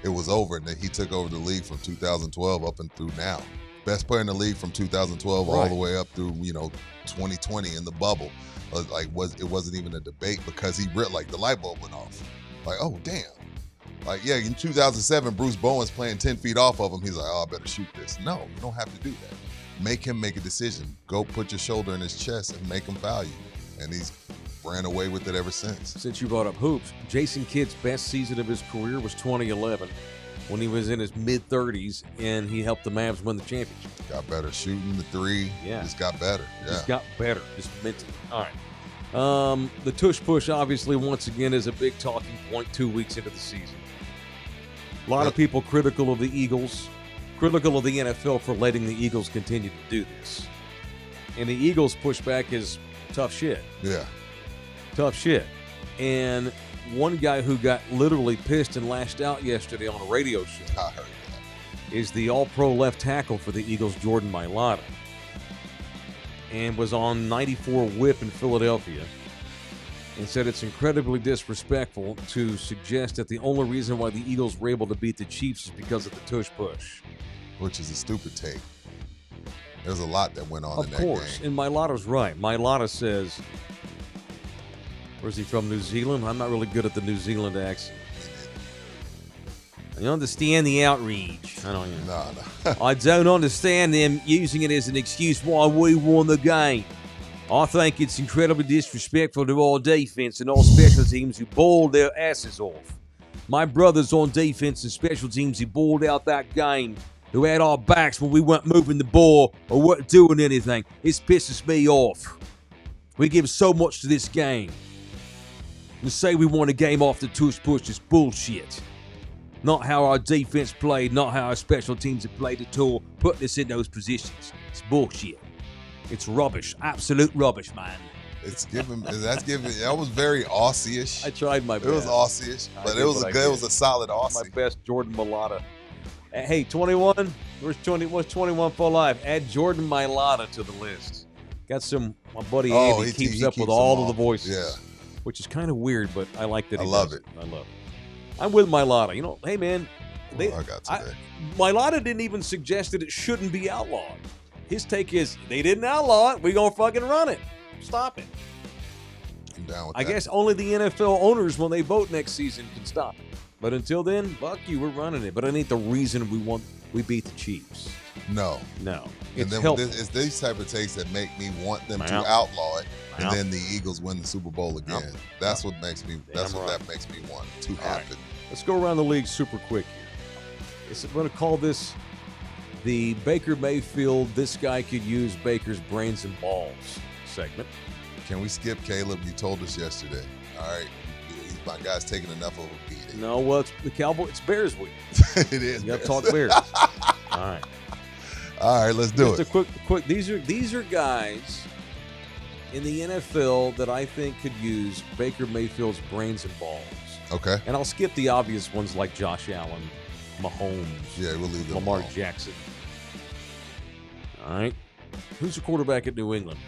it was over. And then he took over the league from 2012 up and through now. Best player in the league from 2012 all the way up through, 2020 in the bubble. It wasn't even a debate because the light bulb went off. Like, oh, damn. Like, yeah, in 2007, Bruce Bowen's playing 10 feet off of him. He's like, oh, I better shoot this. No, you don't have to do that. Make him make a decision. Go put your shoulder in his chest and make him foul you. And he's ran away with it ever since. Since you brought up hoops, Jason Kidd's best season of his career was 2011 when he was in his mid-30s and he helped the Mavs win the championship. Got better shooting the three. Yeah. Just got better. Just got better, just mentally. All right. The tush push, obviously, once again, is a big talking point 2 weeks into the season. A lot of people critical of the Eagles, critical of the NFL for letting the Eagles continue to do this. And the Eagles' pushback is tough shit. Yeah. Tough shit. And one guy who got literally pissed and lashed out yesterday on a radio show I heard that. is the all-pro left tackle for the Eagles, Jordan Mailata, and was on 94 Whip in Philadelphia and said it's incredibly disrespectful to suggest that the only reason why the Eagles were able to beat the Chiefs is because of the tush push. Which is a stupid take. There's a lot that went on Of in that course, game. and Mailata's right. Mailata says, where's he from, New Zealand? I'm not really good at the New Zealand accent. I understand the outrage. I don't even know. No. I don't understand them using it as an excuse why we won the game. I think it's incredibly disrespectful to our defense and all special teams who balled their asses off. My brothers on defense and special teams who balled out that game, who had our backs when we weren't moving the ball or weren't doing anything. It pisses me off. We give so much to this game. To say we won a game off the tush push is bullshit. Not how our defense played, not how our special teams have played at all, putting us in those positions. It's bullshit. It's rubbish. Absolute rubbish, man. That was very Aussie-ish. I tried my best. It was Aussie-ish, I but did it was what I it was did. a solid My Aussie. best Jordan Mailata. Hey, 21? What's 21 for live? Add Jordan Mailata to the list. Got my buddy Andy he keeps he up keeps with them all of the voices. Yeah. Which is kind of weird, but I like that he I love does it. I love it. I'm with Mailata. Hey, man. I got today. Mailata didn't even suggest that it shouldn't be outlawed. His take is, they didn't outlaw it. We're going to fucking run it. Stop it. I'm down with I that. guess only the NFL owners, when they vote next season, can stop it. But until then, fuck you, we're running it. But it ain't the reason we beat the Chiefs. No. No. And It's then helpful. it's these type of takes that make me want them to Wow. outlaw it, and Wow. then the Eagles win the Super Bowl again. Yep. That's what makes me. That's Damn what right. that makes me want to right. happen. Let's go around the league super quick here. I'm going to call this the Baker Mayfield, this guy could use Baker's brains and balls segment. Can we skip Caleb? You told us yesterday. All right, my guy's taking enough of a beating. No, well, it's the Cowboys. It's Bears week. It is. You got to man. talk Bears. All right. All right, let's do Just it. a quick. These are guys in the NFL that I think could use Baker Mayfield's brains and balls. Okay. And I'll skip the obvious ones like Josh Allen, Mahomes, Yeah, we'll leave them Lamar alone. Jackson. All right. Who's the quarterback at New England?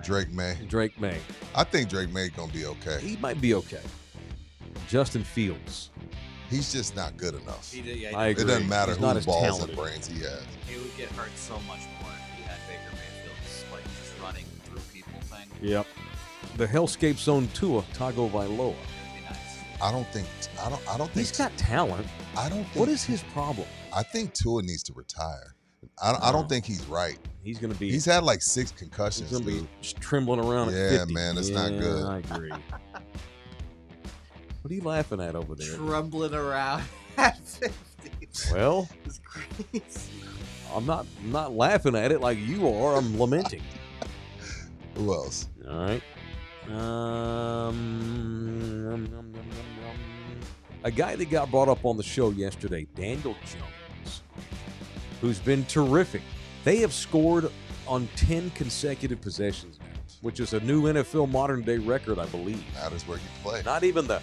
Drake May. Drake May. I think Drake May gonna be okay. He might be okay. Justin Fields. He's just not good enough. I agree. It doesn't matter He's not whose as balls talented. and brains he has. He would get hurt so much more if he had Baker Mayfield's just running through people thing. Yep. The Hellscape Zone Tua, Tagovailoa. It'd be nice. I don't think. He's got talent. I don't think. What is his problem? I think Tua needs to retire. I don't think he's right. He's going to be. He's had like 6 He's concussions, going to be dude. just trembling around Yeah, at 50. man, it's not good. I agree. What are you laughing at over there? Trembling around at 50. Well, It's crazy. I'm not laughing at it like you are. I'm lamenting. Who else? All right. A guy that got brought up on the show yesterday, Daniel Jones, who's been terrific. They have scored on 10 consecutive possessions now, which is a new NFL modern day record, I believe. Matters where you play. Not even the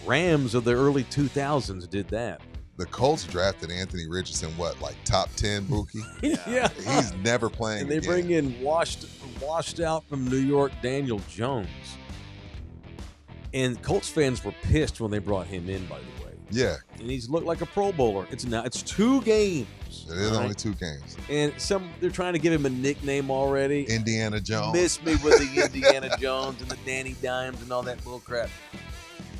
Rams of the early 2000s did that. The Colts drafted Anthony Richardson, what, like top 10, Buki? Yeah. He's never playing And they again. bring in washed out from New York Daniel Jones. And Colts fans were pissed when they brought him in, by the way. Yeah, And he's looked like a Pro Bowler. It's 2 games. it is all only right? 2 games. And they're trying to give him a nickname already. Indiana Jones. Miss me with the Indiana Jones and the Danny Dimes and all that bull crap.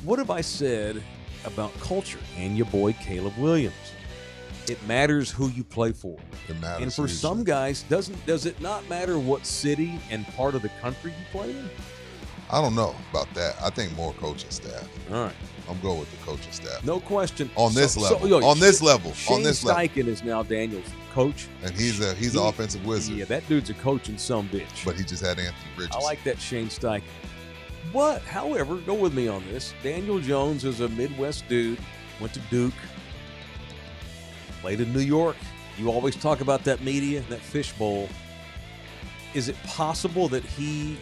What have I said about culture and your boy Caleb Williams? It matters who you play for. It matters And for who you some play. guys, does it not matter what city and part of the country you play in? I don't know about that. I think more coaching staff. All right. I'm going with the coaching staff. No question. On this level. yo, On this level. Shane On this level. Steichen is now Daniel's coach. And he's an offensive wizard. Yeah, that dude's a coach and some bitch. But he just had Anthony Richardson. I like that Shane Steichen. But, however, go with me on this. Daniel Jones is a Midwest dude, went to Duke, played in New York. You always talk about that media, that fishbowl. Is it possible that he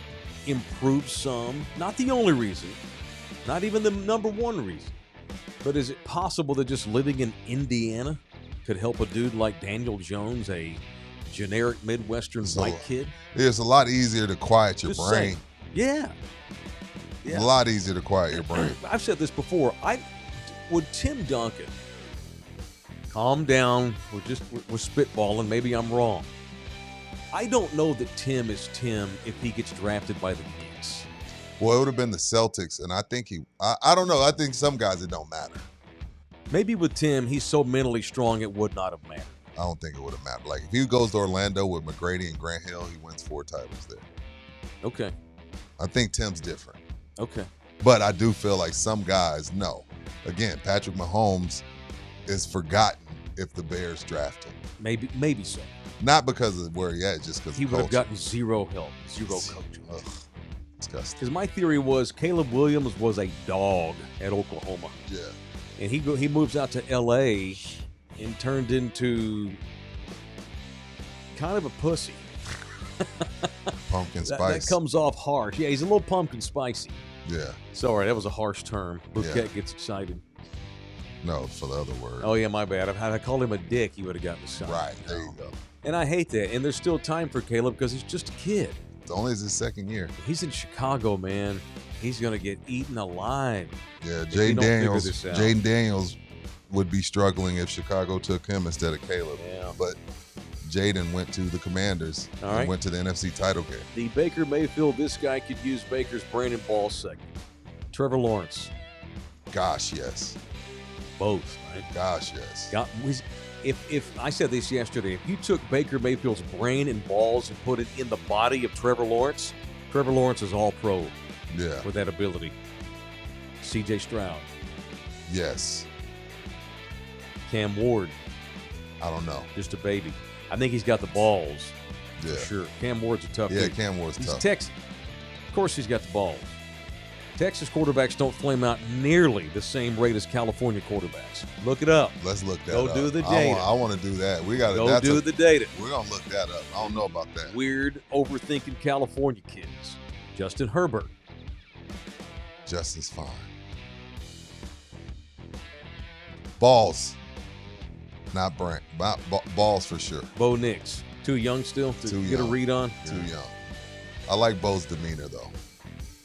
improved some? Not the only reason, not even the number one reason, but is it possible that just living in Indiana could help a dude like Daniel Jones, a generic Midwestern So, white kid? It's a lot easier to quiet your Just brain. saying. Yeah. A lot easier to quiet your brain. I've said this before. Would Tim Duncan calm down? We're spitballing. Maybe I'm wrong. I don't know that Tim is Tim if he gets drafted by the Knicks. Well, it would have been the Celtics, and I think I don't know. I think some guys it don't matter. Maybe with Tim, he's so mentally strong it would not have mattered. I don't think it would have mattered. Like if he goes to Orlando with McGrady and Grant Hill, he wins 4 titles there. Okay. I think Tim's different. Okay. But I do feel like some guys know. Again, Patrick Mahomes is forgotten if the Bears draft him. Maybe so. Not because of where he at, just because He of would have culture. gotten zero help, zero coaching. Ugh, disgusting. Because my theory was Caleb Williams was a dog at Oklahoma. Yeah. And he moves out to L.A. and turned into kind of a pussy. Pumpkin That spice. comes off harsh. Yeah, he's a little pumpkin spicy. Yeah. Sorry, that was a harsh term. Bouquet Yeah. gets excited. No, for the other word. Oh, yeah, my bad. Had I called him a dick, he would have gotten excited. Right. There you go. And I hate that. And there's still time for Caleb because he's just a kid. It's only his second year. He's in Chicago, man. He's going to get eaten alive. Yeah, If we don't figure this out. Jaden Daniels would be struggling if Chicago took him instead of Caleb. Yeah. But Jaden went to the Commanders All and right. went to the NFC title game. The Baker Mayfield, this guy could use Baker's brain and ball segment. Trevor Lawrence, Gosh, yes. both, right? Gosh, yes. If I said this yesterday, if you took Baker Mayfield's brain and balls and put it in the body of Trevor Lawrence is all pro Yeah. with that ability. C.J. Stroud, Yes. Cam Ward, I don't know. just a baby. I think he's got the balls Yeah. for sure. Cam Ward's a tough Yeah, dude. Cam Ward's He's tough. Texas. Of course, he's got the balls. Texas quarterbacks don't flame out nearly the same rate as California quarterbacks. Look it up. Let's look that Go up. do the data. I want to do that. We got to Go do the data. We're going to look that up. I don't know about that. Weird, overthinking California kids. Justin Herbert. Justin's fine. Balls. Not brain. Balls for sure. Bo Nix. Too young still to Too get young. a read on? Too young. I like Bo's demeanor, though.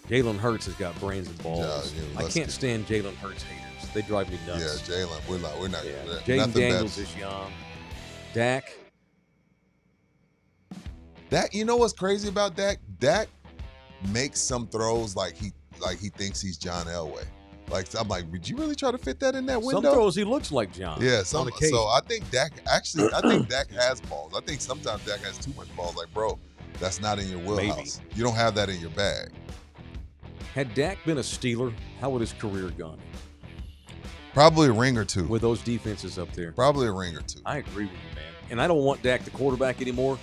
Jalen Hurts has got brains and balls. Yeah, I let's can't get- stand Jalen Hurts haters. They drive me Yeah, nuts. Jalen. We're not. Yeah. Nothing Jaden Daniels better. is young. Dak. Dak, you know what's crazy about Dak? Dak makes some throws like he thinks he's John Elway. Like I'm like, would you really try to fit that in that Some window? throws he looks like John. Yeah, on so occasion. I think Dak has balls. I think sometimes Dak has too much balls. Like, bro, that's not in your wheelhouse. You don't have that in your bag. Had Dak been a Steeler, how would his career gone Probably a ring or two. with those defenses up there? Probably a ring or two. I agree with you, man. And I don't want Dak the quarterback anymore,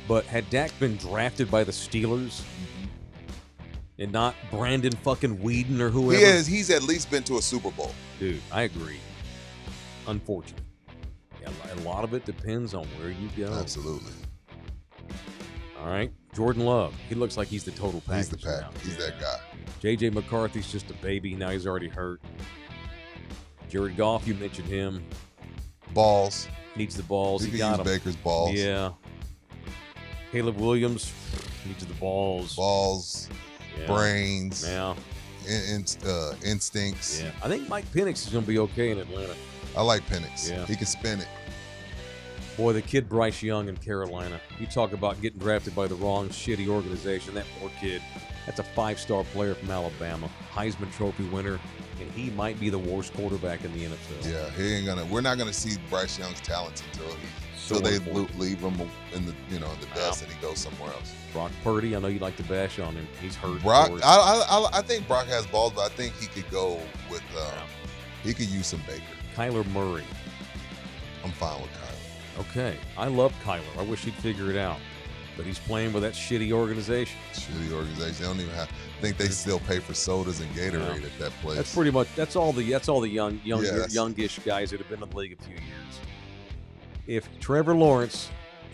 but had Dak been drafted by the Steelers and not Brandon fucking Whedon or whoever, He's at least been to a Super Bowl. dude, I agree. Unfortunate. Yeah, a lot of it depends on where you go. Absolutely. All right. Jordan Love. He looks like he's the total package. He's the pack. now. He's that guy. J.J. McCarthy's just a baby. Now he's already hurt. Jared Goff, you mentioned him. Balls. Needs the balls. You He can got use them. Baker's balls. Yeah. Caleb Williams needs the balls. Balls, Yeah. brains, Yeah. instincts. Yeah. I think Mike Penix is going to be okay in Atlanta. I like Penix. Yeah. He can spin it. Boy, the kid Bryce Young in Carolina. You talk about getting drafted by the wrong shitty organization. That poor kid. That's a 5-star player from Alabama. Heisman Trophy winner. And he might be the worst quarterback in the NFL. Yeah, he ain't gonna. We're not gonna see Bryce Young's talents until they leave him in the dust and he goes somewhere else. Brock Purdy, I know you like to bash on him. He's hurt. Brock, of course. I think Brock has balls, but I think he could go with. He could use some Baker. Kyler Murray. I'm fine with Kyler. Okay. I love Kyler. I wish he'd figure it out. But he's playing with that shitty organization. Shitty organization. They don't even have. I think they still pay for sodas and Gatorade at that place. That's pretty much that's all the Yes. youngish guys that have been in the league a few years. If Trevor Lawrence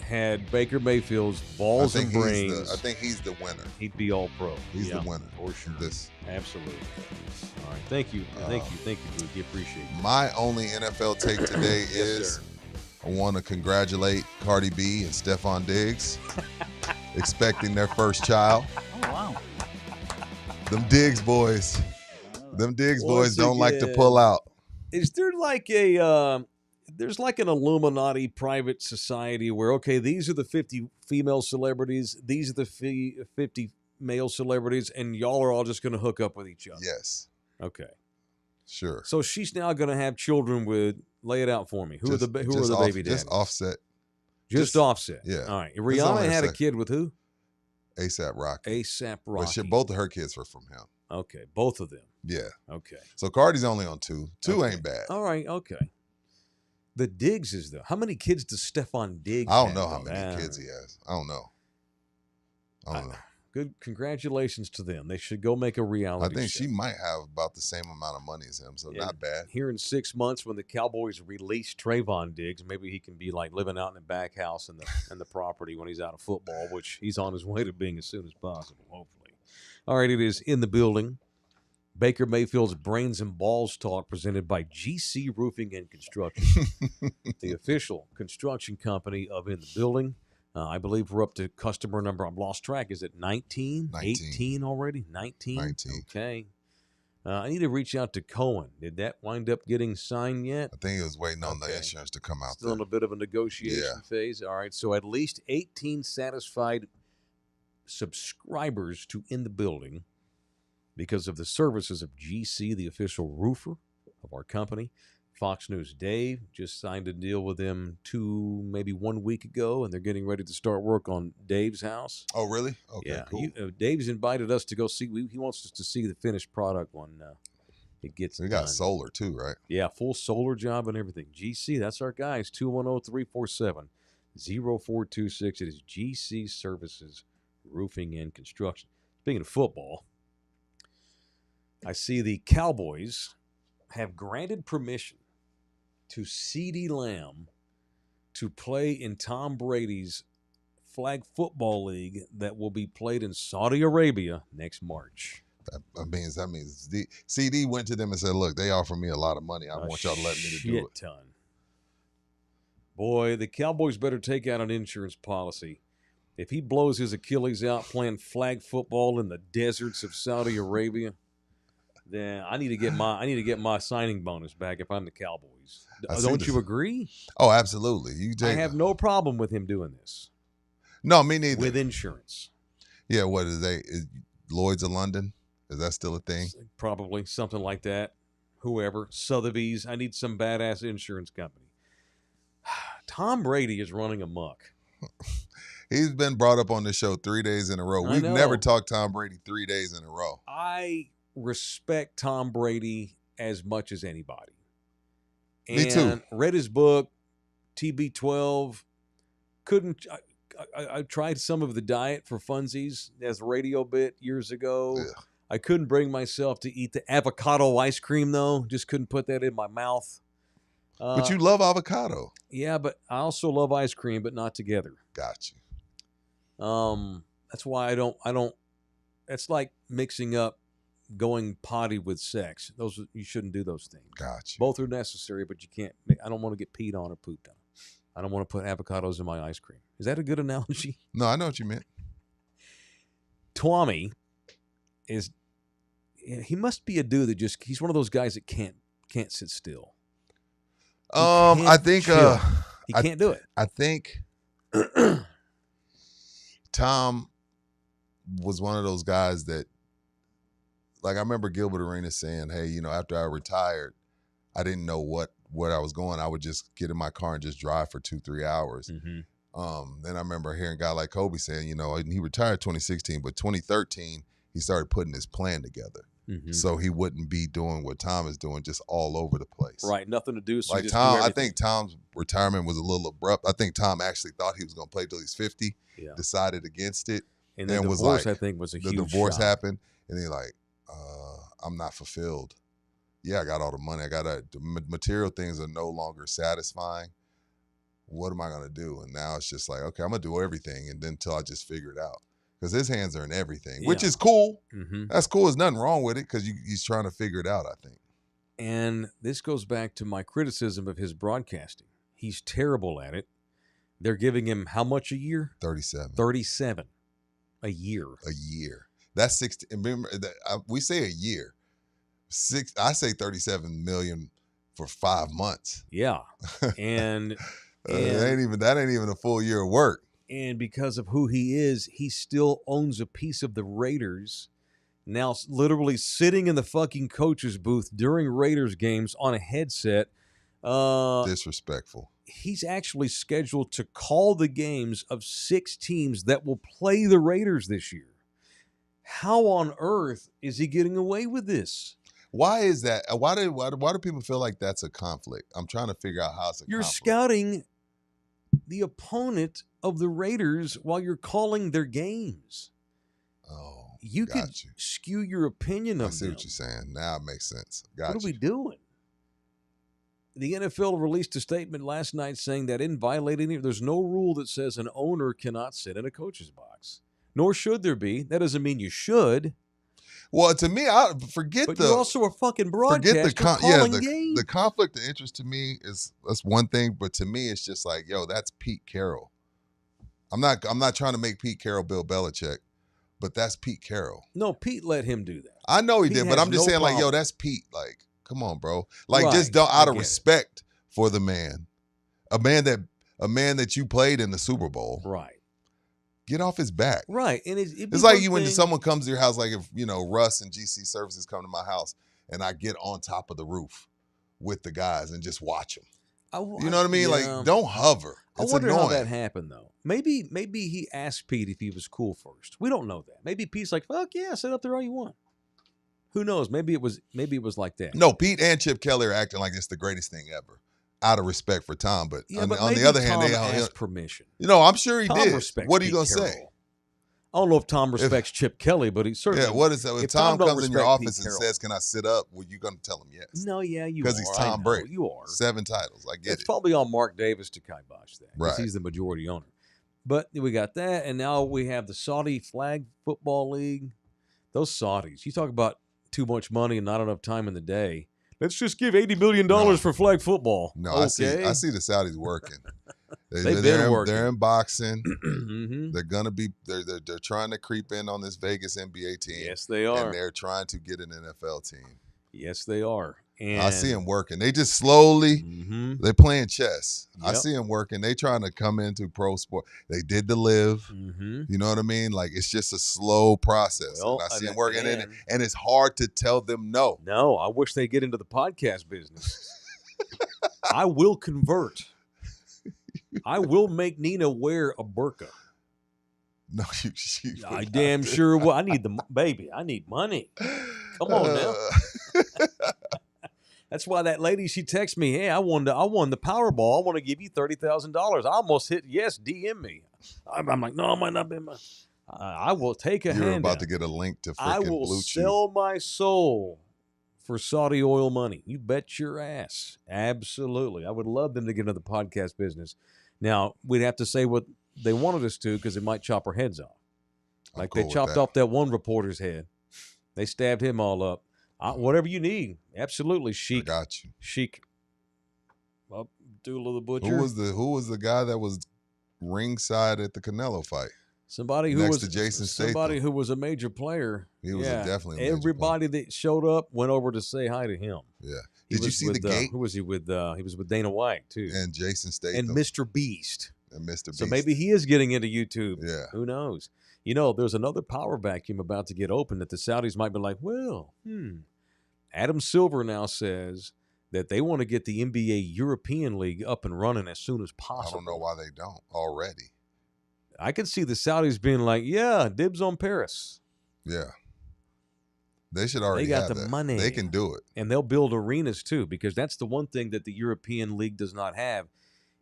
had Baker Mayfield's balls and brains, I think he's the winner. he'd be all pro. He's Yeah, the winner for sure. This. Absolutely. All right. Thank you, Boogie. Appreciate it. My only NFL take today is sir. I want to congratulate Cardi B and Stephon Diggs expecting their first child. Oh wow. Them Diggs boys. Them Diggs Once boys don't like to again. pull out. Is there like a there's like an Illuminati private society where okay, these are the 50 female celebrities, these are the 50 male celebrities, and y'all are all just going to hook up with each other. Yes, Okay. sure. So she's now going to have children with. Lay it out for me. Who are the baby daddies? Just Offset, Just Offset. yeah. All right. only Rihanna her had a second. kid with who? ASAP Rocky. ASAP But Rocky. both of her kids were from him. Okay. Both of them. Yeah. Okay. So Cardi's only on two. Two Okay. ain't bad. All right. Okay. The Diggs is though. How many kids does Stephon Diggs I don't have, know how though? many kids he has. I don't know. I don't know. Good. Congratulations to them. They should go make a I reality think show. she might have about the same amount of money as him, so Yeah. not bad. Here in 6 months, when the Cowboys release Trayvon Diggs, maybe he can be like living out in the back house and the property when he's out of football, which he's on his way to being as soon as possible, hopefully. All right, it is in the building. Baker Mayfield's Brains and Balls Talk presented by GC Roofing and Construction, the official construction company of In the Building. I believe we're up to customer number. I've lost track. Is it 19? 19. 18 already? 19? 19. Okay. I need to reach out to Cohen. Did that wind up getting signed yet? I think he was waiting on the Okay. insurance to come out Still in there. a bit of a negotiation Yeah. phase. All right. So at least 18 satisfied subscribers to In the Building because of the services of GC, the official roofer of our company. Fox News Dave just signed a deal with them maybe 1 week ago, and they're getting ready to start work on Dave's house. Oh, really? Okay, Yeah, cool. Dave's invited us to go see. He wants us to see the finished product when it gets We got done. solar too, right? Yeah, full solar job and everything. GC, that's our guys. 210-347-0426. It is GC Services Roofing and Construction. Speaking of football, I see the Cowboys have granted permission to CeeDee Lamb to play in Tom Brady's flag football league that will be played in Saudi Arabia next March. That means CD went to them and said, "Look, they offer me a lot of money. I want y'all to let me to do it." Ton. Boy, the Cowboys better take out an insurance policy. If he blows his Achilles out playing flag football in the deserts of Saudi Arabia, then I need to get my signing bonus back if I'm the Cowboys. I see Don't this. you agree? Oh, absolutely. I have no problem with him doing this No, me neither. with insurance. Yeah, what is Lloyd's of London? Is that still a thing? Probably something like that. Whoever. Sotheby's. I need some badass insurance company. Tom Brady is running amok. He's been brought up on the show 3 days in a row. I We've know. never talked Tom Brady 3 days in a row. I respect Tom Brady as much as anybody. Me too. And read his book, TB12. I tried some of the diet for funsies as a radio bit years ago. Ugh. I couldn't bring myself to eat the avocado ice cream, though. Just couldn't put that in my mouth. But you love avocado. Yeah, but I also love ice cream, but not together. Got you. That's why I don't. It's like mixing up going potty with sex. You shouldn't do those things. Got you. Both are necessary, but you can't. I don't want to get peed on or pooped on. I don't want to put avocados in my ice cream. Is that a good analogy? No, I know what you meant. Twommy he must be a dude that he's one of those guys that can't sit still. I think chill. He can't do it. I think Tom was one of those guys that, like, I remember Gilbert Arenas saying, hey, you know, after I retired, I didn't know where I was going. I would just get in my car and just drive for 2-3 hours. Mm-hmm. Then I remember hearing a guy like Kobe saying, you know, and he retired 2016, but 2013, he started putting his plan together. Mm-hmm. So he wouldn't be doing what Tom is doing, just all over the place. Right, nothing to do. So Like you just Tom, do I everything. think Tom's retirement was a little abrupt. I think Tom actually thought he was going to play till he's 50, Yeah. decided against it. And the then was divorce, like, I think, was a The huge divorce shock. happened, and he's like, I'm not fulfilled. Yeah, I got all the money. The material things are no longer satisfying. What am I going to do? And now it's just like, okay, I'm going to do everything, and then until I just figure it out. Because his hands are in everything, which Yeah. is cool. Mm-hmm. That's cool. There's nothing wrong with it because he's trying to figure it out, I think. And this goes back to my criticism of his broadcasting. He's terrible at it. They're giving him how much a year? 37. 37 a year. A year. That's 60. Remember, we say a year. I say 37 million for 5 months. Yeah. And That ain't even a full year of work. and because of who he is, he still owns a piece of the Raiders. Now, literally sitting in the fucking coach's booth during Raiders games on a headset. Disrespectful. He's actually scheduled to call the games of 6 teams that will play the Raiders this year. How on earth is he getting away with this? Why is that? Why do people feel like that's a conflict? I'm trying to figure out how it's a You're conflict. scouting the opponent of the Raiders while you're calling their games. Oh, You got could you. skew your opinion I of see them. what you're saying. Now it makes sense. What Got are we you. doing? The NFL released a statement last night saying that it didn't violate any. There's no rule that says an owner cannot sit in a coach's box, nor should there be. That doesn't mean you should. Well, to me, I forget But the you're also a fucking broadcaster yeah, calling games. the conflict of interest to me that's one thing, but to me it's just like, yo, that's Pete Carroll. I'm not trying to make Pete Carroll Bill Belichick, but that's Pete Carroll. No, Pete let him do that. I know he Pete did, but has I'm just no saying, like, yo, problem. that's Pete. Like, come on, bro. Like, Right, just don't, I out of get it. respect for the man, a man that you played in the Super Bowl. Right. Get off his back. Right. And it'd be It's like one you when thing- someone comes to your house, like if, you know, Russ and GC Services come to my house and I get on top of the roof with the guys and just watch them. You know what I mean? Yeah. Like, don't hover. I It's wonder annoying. how that happened, though. Maybe he asked Pete if he was cool first. We don't know that. Maybe Pete's like, fuck yeah, sit up there all you want. Who knows? Maybe it was like that. No, Pete and Chip Kelly are acting like it's the greatest thing ever, out of respect for Tom. But, Yeah, on, but on maybe the other hand, Tom they asked permission. you know, I'm sure he Tom did. respects What are you Pete gonna say? Carroll. I don't know if Tom respects Chip Kelly, but he certainly. Yeah, what is that? If if Tom Tom don't comes in your respect Pete office and Carroll. says, "Can I sit up?" Well, you're gonna tell him yes. No, yeah, you are. 'Cause he's I Tom know, Brady. You are. 7 titles. I get It's it. probably on Mark Davis to kibosh that. Right. Because he's the majority owner. But we got that, and now we have the Saudi Flag Football League. Those Saudis. You talk about too much money and not enough time in the day. Let's just give $80 million No. for flag football. No, okay. I see the Saudis working. They've been they're working. They're in boxing. Mhm. They're gonna be. They're trying to creep in on this Vegas NBA team. Yes, they are. And they're trying to get an NFL team. Yes, they are. And I see them working. They just slowly. Mhm. They're playing chess. I Yep. see them working. They trying to come into pro sport. They did the live. Mhm. You know what I mean? Like it's just a slow process. Well, and I see and- them working in it, and- and it's hard to tell them no. No, I wish they get into the podcast business. I will convert. I will make Nina wear a burqa. No, you I would damn not. sure will. I need the baby. I need money. Come on now. That's why that lady, she texted me, "Hey, I won the Powerball. I want to give you $30,000." I almost hit yes. DM me. I'm like, no, I might not be. I will take a You're handout. about to get a link to I freaking will Blue Chew. sell my soul for Saudi oil money. You bet your ass. Absolutely. I would love them to get into the podcast business. Now, we'd have to say what they wanted us to because it might chop our heads off. I'm Like cool they with chopped that. off that one reporter's head. They stabbed him all up. Whatever you need. Absolutely. I Sheik. got you. Sheik. Abdullah the Butcher. Who was the guy that was ringside at the Canelo fight? Somebody who next was to Jason somebody Statham? who was a major player. He was Yeah. definitely a major Everybody that showed up went over to say hi to him. Yeah. He Did you was see the with, gate? Who was he with? He was with Dana White too, And Jason Statham and Mr. Beast. and Mr. Beast. So maybe he is getting into YouTube. Yeah. Who knows? You know, there's another power vacuum about to get open that the Saudis might be like, well, Adam Silver now says that they want to get the NBA European League up and running as soon as I possible. don't know why they don't already. I can see the Saudis being like, yeah, dibs on Paris. Yeah. They should already got have the that. money. They can do it. And they'll build arenas too, because that's the one thing that the European League does not have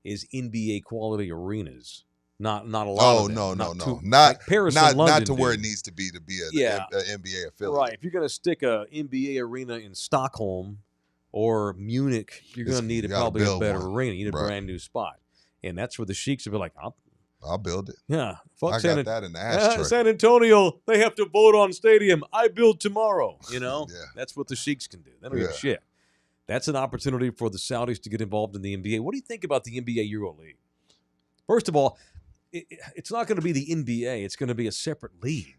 is NBA quality arenas. Not a lot Oh, of them. no. Not Not Paris not and London not to where it do. needs to be Yeah. an NBA affiliate. Right. If you're going to stick a NBA arena in Stockholm or Munich, you're going to need you gotta probably a build better one. arena. You need a Right. brand new spot. And that's where the Sheiks will be like, I'll build it. yeah, fuck I San, got that in the ashtray. San Antonio, they have to vote on stadium. I build tomorrow. You know, Yeah. that's what the Sheiks can do. They don't give a Yeah. shit. That's an opportunity for the Saudis to get involved in the NBA. What do you think about the NBA Euro League? First of all, it's not going to be the NBA. It's going to be a separate league.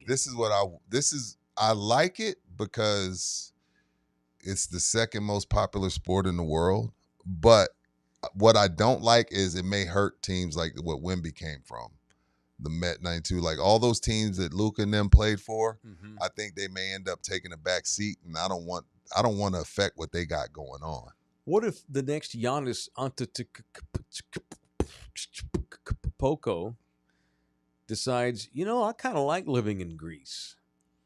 I like it because it's the second most popular sport in the world. But what I don't like is it may hurt teams like what Wemby came from, the Met 92, like all those teams that Luka and them played for. Mhm. I think they may end up taking a back seat, and I don't want to affect what they got going on. What if the next Giannis Antetokounmpo decides, I kind of like living in Greece.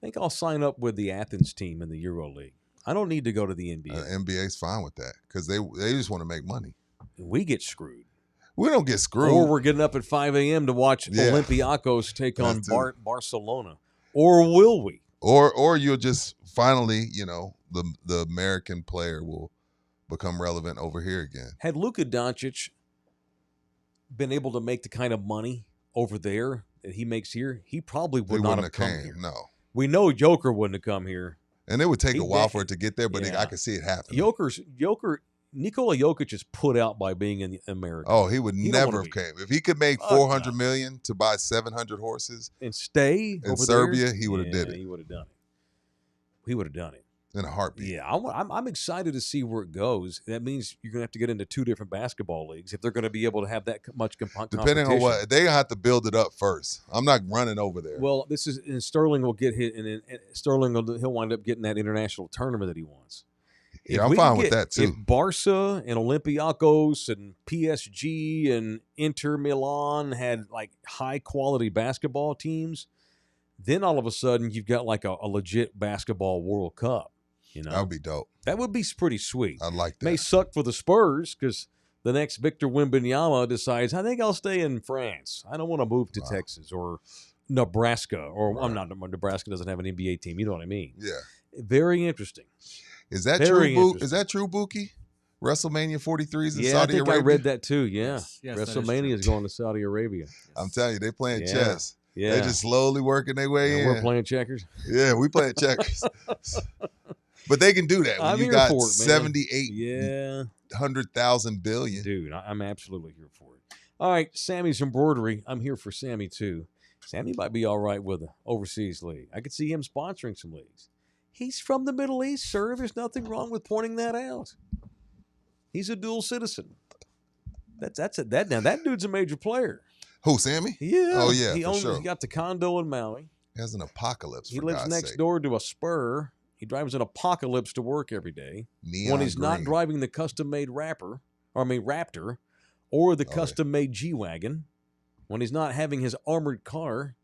I think I'll sign up with the Athens team in the Euro League. I don't need to go to the NBA. NBA's fine with that because they just want to make money. We get screwed. We don't get screwed. Or we're getting up at 5 a.m. to watch Yeah. Olympiacos take on That too. Barcelona. Or will we? Or you'll just finally, the American player will become relevant over here again. Had Luka Doncic been able to make the kind of money over there that he makes here, he probably would He not wouldn't have have come came, here. no. We know Joker wouldn't have come here. And it would take He a while did- for it to get there, but Yeah. I could see it happening. Nikola Jokic is put out by being in America. Oh, he would He don't never wanna have came. If he could make Fuck 400 no. million to buy 700 horses And stay in over Serbia, there, he would have did it He would have done it. He would have done it. in a heartbeat. Yeah, I'm excited to see where it goes. That means you're going to have to get into two different basketball leagues if they're going to be able to have that much competition. Depending on what, they have to build it up first. I'm not running over there. Well, this is and Sterling will get hit, and Sterling he'll wind up getting that international tournament that he wants. Yeah, If I'm we fine can with that, too. If Barca and Olympiacos and PSG and Inter Milan had like high quality basketball teams, then all of a sudden you've got like a legit basketball World Cup. That would be dope. That would be pretty sweet. I'd like that. May suck for the Spurs because the next Victor Wembanyama decides, I think I'll stay in France. I don't want to move to Wow. Texas or Nebraska. Or Right. I'm not. Nebraska doesn't have an NBA team. You know what I mean? Yeah. Very interesting. Is that Very true? interesting. Is that true, Buki? WrestleMania 43 is in Yeah, Saudi I think Arabia. I read that too. Yeah, Yes, that is WrestleMania is true. going to Saudi Arabia. I'm telling you, they playing Yeah. chess. Yeah, They just slowly working their way And in. we're playing checkers. Yeah, we playing checkers. But they can do that when I'm you here got for it, man. 78 Yeah, 100,000 billion. dude, I'm absolutely here for it. All right, Sammy's embroidery. I'm here for Sammy too. Sammy might be all right with an overseas league. I could see him sponsoring some leagues. He's from the Middle East, sir. There's nothing wrong with pointing that out. He's a dual citizen. That's it. Now that dude's a major player. Who, Sammy? Yeah. Oh, yeah, He for owns. sure. He got the condo in Maui. He has an apocalypse. He for lives God's next sake. door to a spur. He drives an Apocalypse to work every day. Neon when he's not green. driving the custom-made Raptor, or the yeah. custom-made G-Wagon, when he's not having his armored car,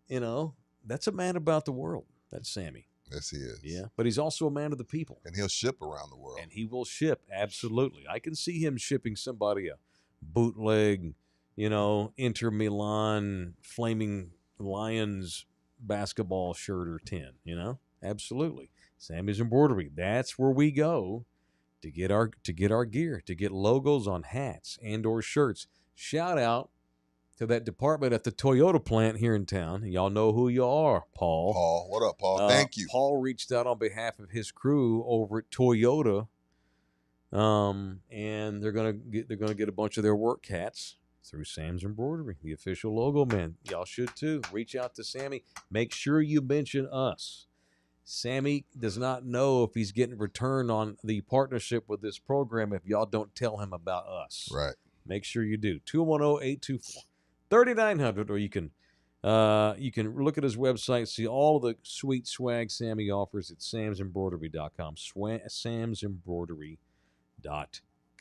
that's a man about the world. That's Sammy. Yes, he is. Yeah, but he's also a man of the people. And he'll ship around the world. And he will ship, absolutely. I can see him shipping somebody a bootleg, Inter Milan Flaming Lions basketball shirt or 10, Absolutely. Sammy's Embroidery. That's where we go to get our gear, to get logos on hats and or shirts. Shout out to that department at the Toyota plant here in town. Y'all know who you are, Paul. Paul, what up, Paul? Thank you. Paul reached out on behalf of his crew over at Toyota, and they're gonna get a bunch of their work hats through Sam's Embroidery, the official logo man. Y'all should too. Reach out to Sammy. Make sure you mention us. Sammy does not know if he's getting return on the partnership with this program if y'all don't tell him about us. Right. Make sure you do. 210-824-3900, or you can look at his website, see all of the sweet swag Sammy offers at samsembroidery.com. Samsembroidery.com.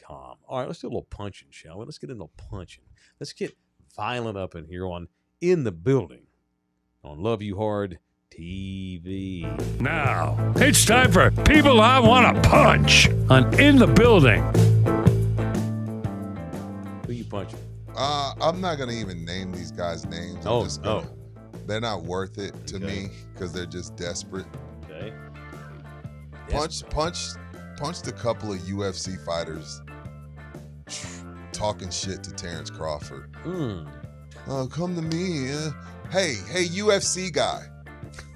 All right, let's do a little punching, shall we? Let's get into punching. Let's get violent up in here on In the Building on Love You Hard TV. Now, it's time for People I Want to Punch on In the Building. Who you punching? I'm not going to even name these guys' names. I'm just gonna, They're not worth it to me because they're just desperate. Okay. Punched a couple of UFC fighters talking shit to Terrence Crawford. Oh, come to me. Hey, UFC guy.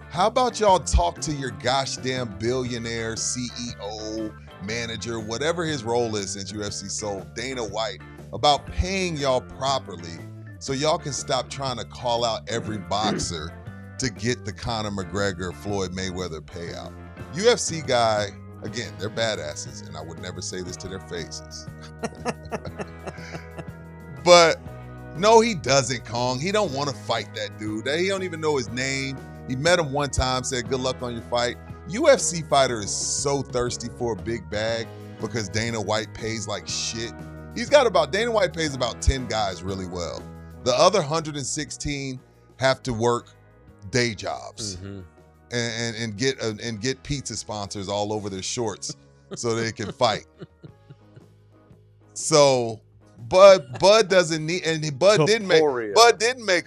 How about y'all talk to your gosh damn billionaire, CEO, manager, whatever his role is since UFC sold, Dana White, about paying y'all properly so y'all can stop trying to call out every boxer to get the Conor McGregor, Floyd Mayweather payout. UFC guy, again, they're badasses, and I would never say this to their faces. But no, he doesn't, Kong. He don't want to fight that dude. He don't even know his name. He met him one time, said good luck on your fight. UFC fighter is so thirsty for a big bag because Dana White pays like shit. Dana White pays about 10 guys really well. The other 116 have to work day jobs and get pizza sponsors all over their shorts so they can fight. So Bud doesn't need, and Bud didn't make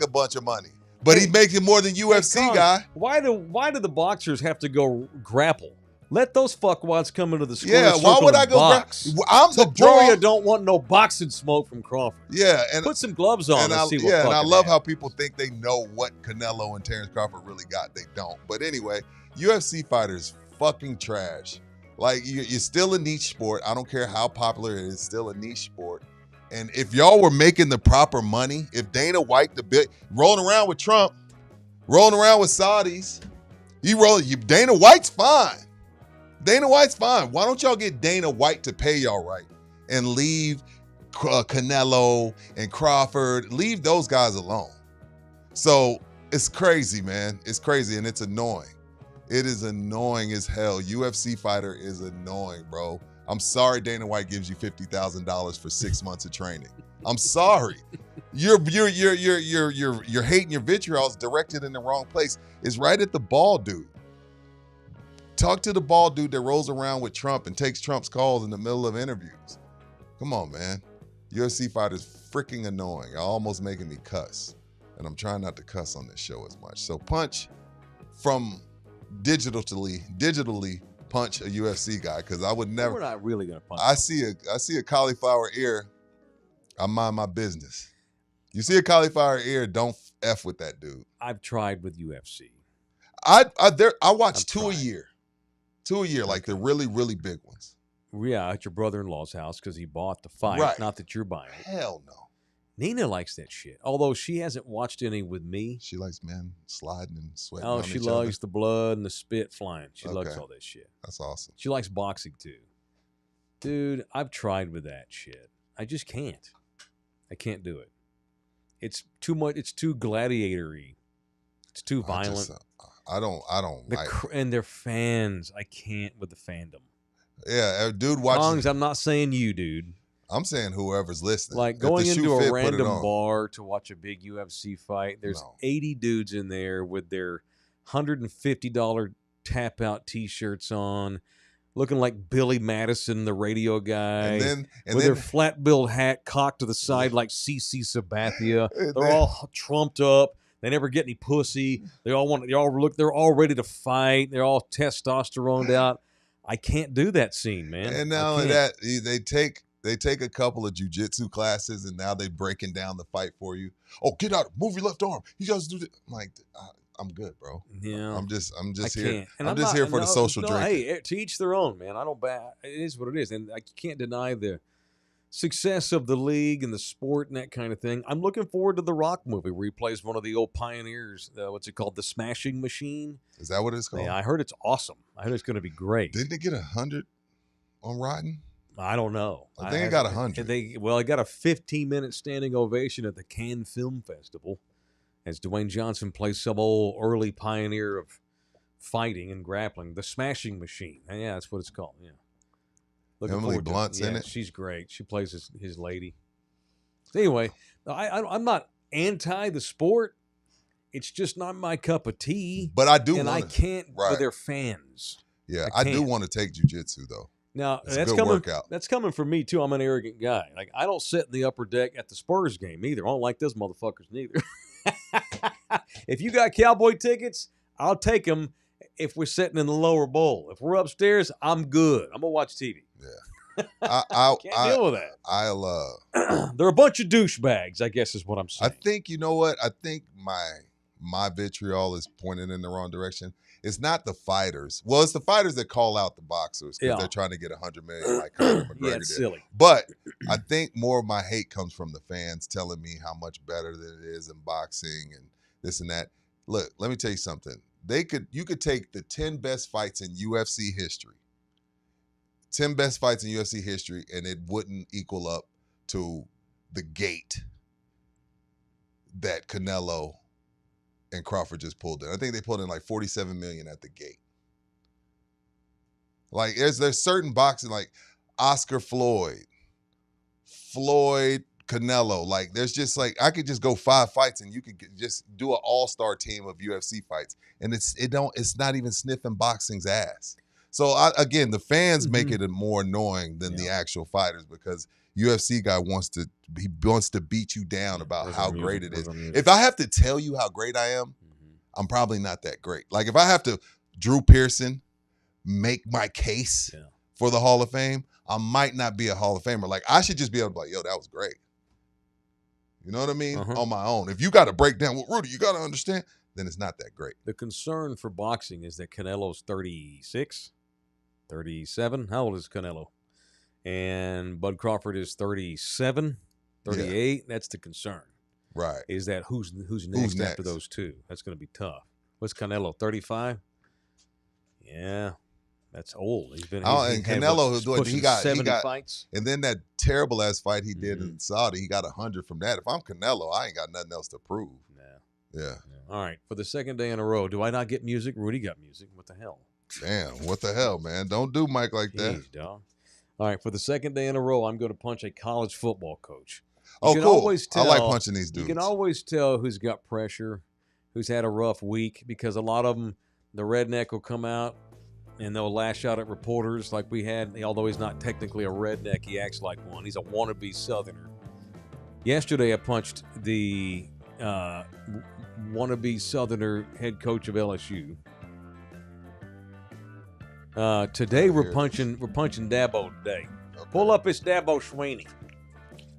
a bunch of money, but he's making more than UFC guy. Why do the boxers have to go grapple? Let those fuckwads come into the square. Yeah, why would I go box? I'm the Victoria don't want no boxing smoke from Crawford. Yeah, and put some gloves on and see what. Yeah, and I love how people think they know what Canelo and Terrence Crawford really got. They don't. But anyway, UFC fighters fucking trash. Like you're still a niche sport. I don't care how popular it is. Still a niche sport. And if y'all were making the proper money, if Dana White rolling around with Trump, rolling around with Saudis, Dana White's fine. Dana White's fine. Why don't y'all get Dana White to pay y'all right and leave Canelo and Crawford, leave those guys alone? So it's crazy, man. It's crazy and it's annoying. It is annoying as hell. UFC fighter is annoying, bro. I'm sorry Dana White gives you $50,000 for 6 months of training. I'm sorry. Your hate and your vitriol is directed in the wrong place. It's right at the bald dude. Talk to the bald dude that rolls around with Trump and takes Trump's calls in the middle of interviews. Come on, man. UFC fighters freaking annoying. Y'all almost making me cuss. And I'm trying not to cuss on this show as much. So punch from digitally punch a UFC guy, because I would never. We're not really gonna punch. I see a cauliflower ear, I mind my business. You see a cauliflower ear, don't F with that dude. I've tried with UFC. I watch two a year, like the really, really big ones. Yeah, at your brother-in-law's house because he bought the fight. Right. Not that you're buying it. Hell no. Nina likes that shit. Although she hasn't watched any with me. She likes men sliding and sweating. Oh, on she each likes other. the blood and the spit flying. She likes Okay. all that shit. That's awesome. She likes boxing too. Dude, I've tried with that shit. I just can't. I can't do it. It's too much. It's too gladiator-y. It's too violent. I don't like. And they're fans. I can't with the fandom. Yeah, dude, watch. Songs, I'm not saying you, dude. I'm saying whoever's listening. Like If the going shoe into fit, a put it random on. bar to watch a big UFC fight. There's No. 80 dudes in there with their $150 tap out T-shirts on, looking like Billy Madison, the radio guy, and with then their flat billed hat cocked to the side like CC Sabathia. And They're then- all trumped up. They never get any pussy. They're all ready to fight. They're all testosteroned out. I can't do that scene, man. And I not only can't. that, they take a couple of jujitsu classes, and now they're breaking down the fight for you. Oh, get out! Move your left arm. You guys do that. I'm like, I'm good, bro. Yeah. I'm just I here. can't. And I'm just here for the social no, drinking. Hey, to each their own, man. I don't bat. It is what it is, and I can't deny the success of the league and the sport and that kind of thing. I'm looking forward to the Rock movie where he plays one of the old pioneers. What's it called? The Smashing Machine. Is that what it's called? Yeah, I heard it's awesome. I heard it's going to be great. Didn't it get 100 on Rotten? I don't know. I think it got 100. It got a 15-minute standing ovation at the Cannes Film Festival as Dwayne Johnson plays some old early pioneer of fighting and grappling, the Smashing Machine. Yeah, that's what it's called. Yeah. Looking Emily forward to Blunt's in Yeah, it? She's great. She plays his lady. So anyway, I'm not anti the sport. It's just not my cup of tea. But I do and I want to. can't right. with their fans. Yeah, I I do can't. want to take jujitsu though. Now It's a that's good coming. workout. That's coming from me too. I'm an arrogant guy. Like I don't sit in the upper deck at the Spurs game either. I don't like those motherfuckers neither. If you got Cowboy tickets, I'll take them. If we're sitting in the lower bowl, if we're upstairs, I'm good. I'm gonna watch TV. I Can't deal with I'll that. They're a bunch of douchebags, I guess is what I'm I saying. think you know what? I think my vitriol is pointing in the wrong direction. It's not the fighters. Well, it's the fighters that call out the boxers because Yeah. they're trying to get 100 million like Conor McGregor Yeah, it's did. silly. But I think more of my hate comes from the fans telling me how much better than it is in boxing and this and that. Look, let me tell you something. You could take the 10 best fights in UFC history. 10 best fights in UFC history, and it wouldn't equal up to the gate that Canelo and Crawford just pulled in. I think they pulled in like 47 million at the gate. Like there's certain boxing like Oscar Floyd, Canelo. Like there's just like I could just go 5 fights and you could just do an all-star team of UFC fights, and it's not even sniffing boxing's ass. So again, the fans make it more annoying than the actual fighters because UFC guy wants to beat you down about how great it is. If I have to tell you how great I am, I'm probably not that great. Like if I have to Drew Pearson make my case for the Hall of Fame, I might not be a Hall of Famer. Like I should just be able to be like, yo, that was great. You know what I mean? On my own. If you got to break down with Rudy, you got to understand, then it's not that great. The concern for boxing is that Canelo's 36, 37. How old is Canelo? And Bud Crawford is 37, 38. That's the concern. Right. Is that who's next after those two? That's going to be tough. What's Canelo, 35? Yeah. That's old. He's been And Canelo, he got 70 fights. And then that terrible ass fight he did in Saudi, he got 100 from that. If I'm Canelo, I ain't got nothing else to prove. Yeah. All right. For the second day in a row, do I not get music? Rudy got music. What the hell? Damn, what the hell, man? Don't do Mike like that. Jeez, dog. All right. For the second day in a row, I'm going to punch a college football coach. Oh, cool. I like punching these dudes. You can always tell who's got pressure, who's had a rough week, because a lot of them, the redneck will come out and they'll lash out at reporters like we had. Although he's not technically a redneck, he acts like one. He's a wannabe Southerner. Yesterday, I punched the wannabe Southerner head coach of LSU. Today we're punching Dabo today. Okay. Pull up this Dabo Sweeney.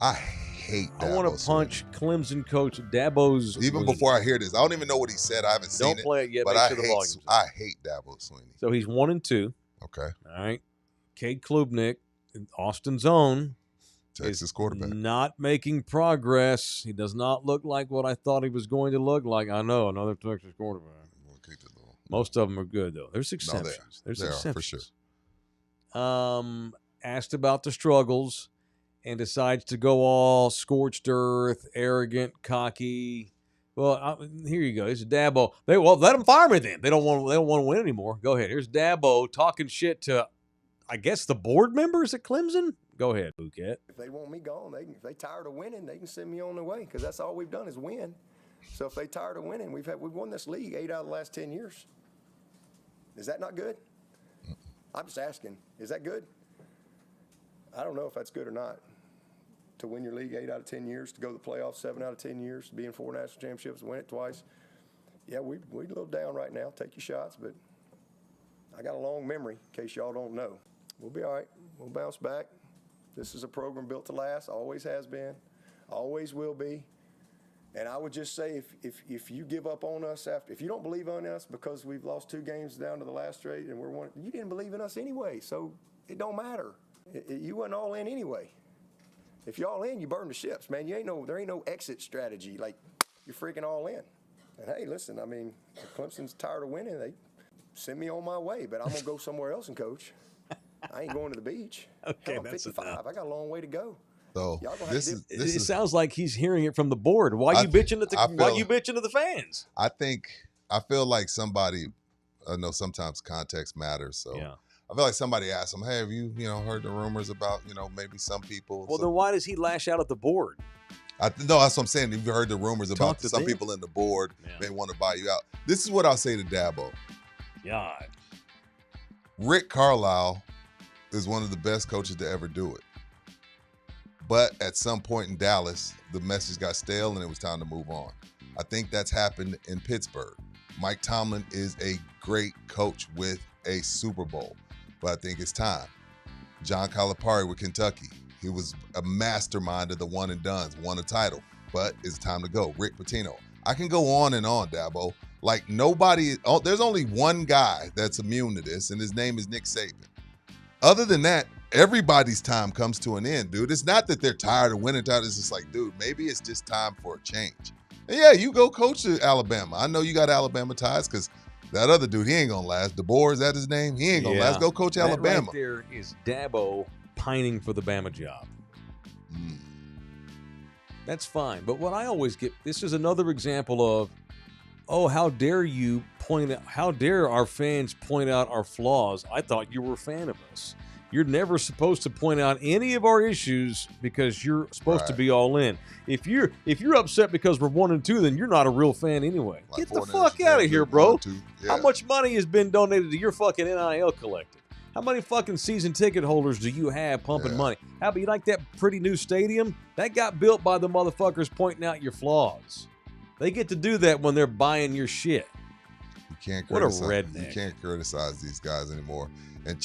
I hate Dabo. I want to punch Clemson coach Dabo's. Even before I hear this, I don't even know what he said. I haven't seen it. Don't play it yet. But Make sure the volume's up. I hate Dabo Sweeney. So he's 1-2. Okay. All right. Cade Klubnik, Austin's own, Texas quarterback. not making progress. He does not look like what I thought he was going to look like. I know, another Texas quarterback. We'll kick it though. Most of them are good, though. There's No, exceptions. There's they are, exceptions. for sure. Asked about the struggles and decides to go all scorched earth, arrogant, cocky. Well, here you go. Here's Dabo. Well, let them fire me then. They don't want to win anymore. Go ahead. Here's Dabo talking shit to, I guess, the board members at Clemson. Go ahead, Bouquet. If they want me gone, if they tired of winning, they can send me on their way because that's all we've done is win. So if they tired of winning, we've won this league 8 out of the last 10 years. Is that not good? I'm just asking. Is that good? I don't know if that's good or not. To win your league 8 out of 10 years, to go to the playoffs 7 out of 10 years, to be in 4 national championships, win it twice. Yeah, we're a little down right now. Take your shots, but I got a long memory in case y'all don't know. We'll be all right. We'll bounce back. This is a program built to last. Always has been. Always will be. And I would just say if you give up on us if you don't believe in us because we've lost 2 games down to the last straight and you didn't believe in us anyway, so it don't matter. You wasn't all in anyway. If you're all in, you burn the ships, man. There ain't no exit strategy. Like, you're freaking all in. And hey, listen, I mean, if Clemson's tired of winning, they send me on my way, but I'm gonna go somewhere else and coach. I ain't going to the beach. Okay, Hell, I'm that's 55. enough. I got a long way to go. So Y'all gonna have this to is do- this It is. sounds like he's hearing it from the board. Why I you think- bitching at I why feel- you bitching to the fans? I feel like somebody. I know sometimes context matters. So Yeah. I feel like somebody asked him, "Hey, have you heard the rumors about maybe some people?" Well, then why does he lash out at the board? No, that's what I'm saying. You've heard the rumors Talk about to some them. people in the board Yeah. may want to buy you out. This is what I'll say to Dabo. God. Rick Carlisle is one of the best coaches to ever do it. But at some point in Dallas, the message got stale and it was time to move on. I think that's happened in Pittsburgh. Mike Tomlin is a great coach with a Super Bowl, but I think it's time. John Calipari with Kentucky. He was a mastermind of the one and dones, won a title, but it's time to go. Rick Pitino. I can go on and on, Dabo. Like there's only one guy that's immune to this, and his name is Nick Saban. Other than that, everybody's time comes to an end, dude. It's not that they're tired of winning. It's just like, dude, maybe it's just time for a change. And yeah, you go coach to Alabama. I know you got Alabama ties because that other dude, he ain't gonna last. DeBoer, is that his name? He ain't gonna last. Go coach That Alabama. right there is Dabo pining for the Bama job. Mm. That's fine. But what I always get, this is another example of, oh, how dare our fans point out our flaws? I thought you were a fan of us. You're never supposed to point out any of our issues because you're supposed to Right. be all in. If you're upset because we're 1-2, then you're not a real fan anyway. Like Get the 4 fuck national out of here, bro. 1-2. How Yeah. much money has been donated to your fucking NIL collective? How many fucking season ticket holders do you have pumping Yeah. money? How about you like that pretty new stadium? That got built by the motherfuckers pointing out your flaws. They get to do that when they're buying your shit. You can't What a criticize. redneck. You can't criticize these guys anymore. And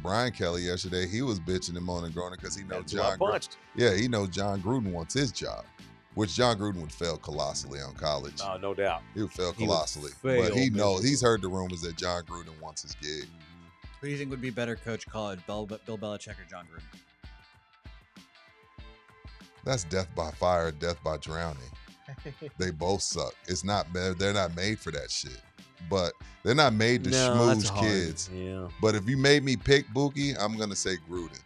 Brian Kelly yesterday, he was bitching and moaning and groaning because he knows That's who I John. punched. He knows John Gruden wants his job, which John Gruden would fail colossally on college. No doubt. He would fail He would colossally. fail But he knows. miserably. He's heard the rumors that John Gruden wants his gig. Who do you think would be better coach college, Bill Belichick or John Gruden? That's death by fire, death by drowning. They both suck. It's not. They're not made for that shit. But they're not made to No, that's schmooze hard. kids. Yeah. But if you made me pick Buki, I'm gonna say Gruden.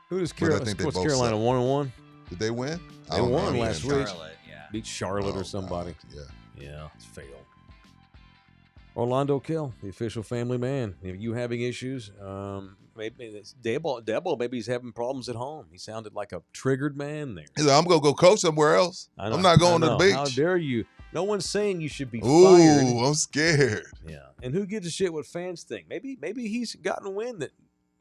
Who does But I think they what's both Carolina suck. 1-1? Did they win? I They don't know. won They last win. week. Charlotte, yeah. Beat Charlotte Oh, or somebody. God, yeah. Yeah, it's failed. Orlando Kill, the official family man. If you having issues, maybe it's Debo, maybe he's having problems at home. He sounded like a triggered man there. He's like, I'm gonna go coach somewhere else. I know, I'm not going I to the know. beach. How dare you? No one's saying you should be fired. Ooh, I'm scared. Yeah, and who gives a shit what fans think? Maybe he's gotten wind that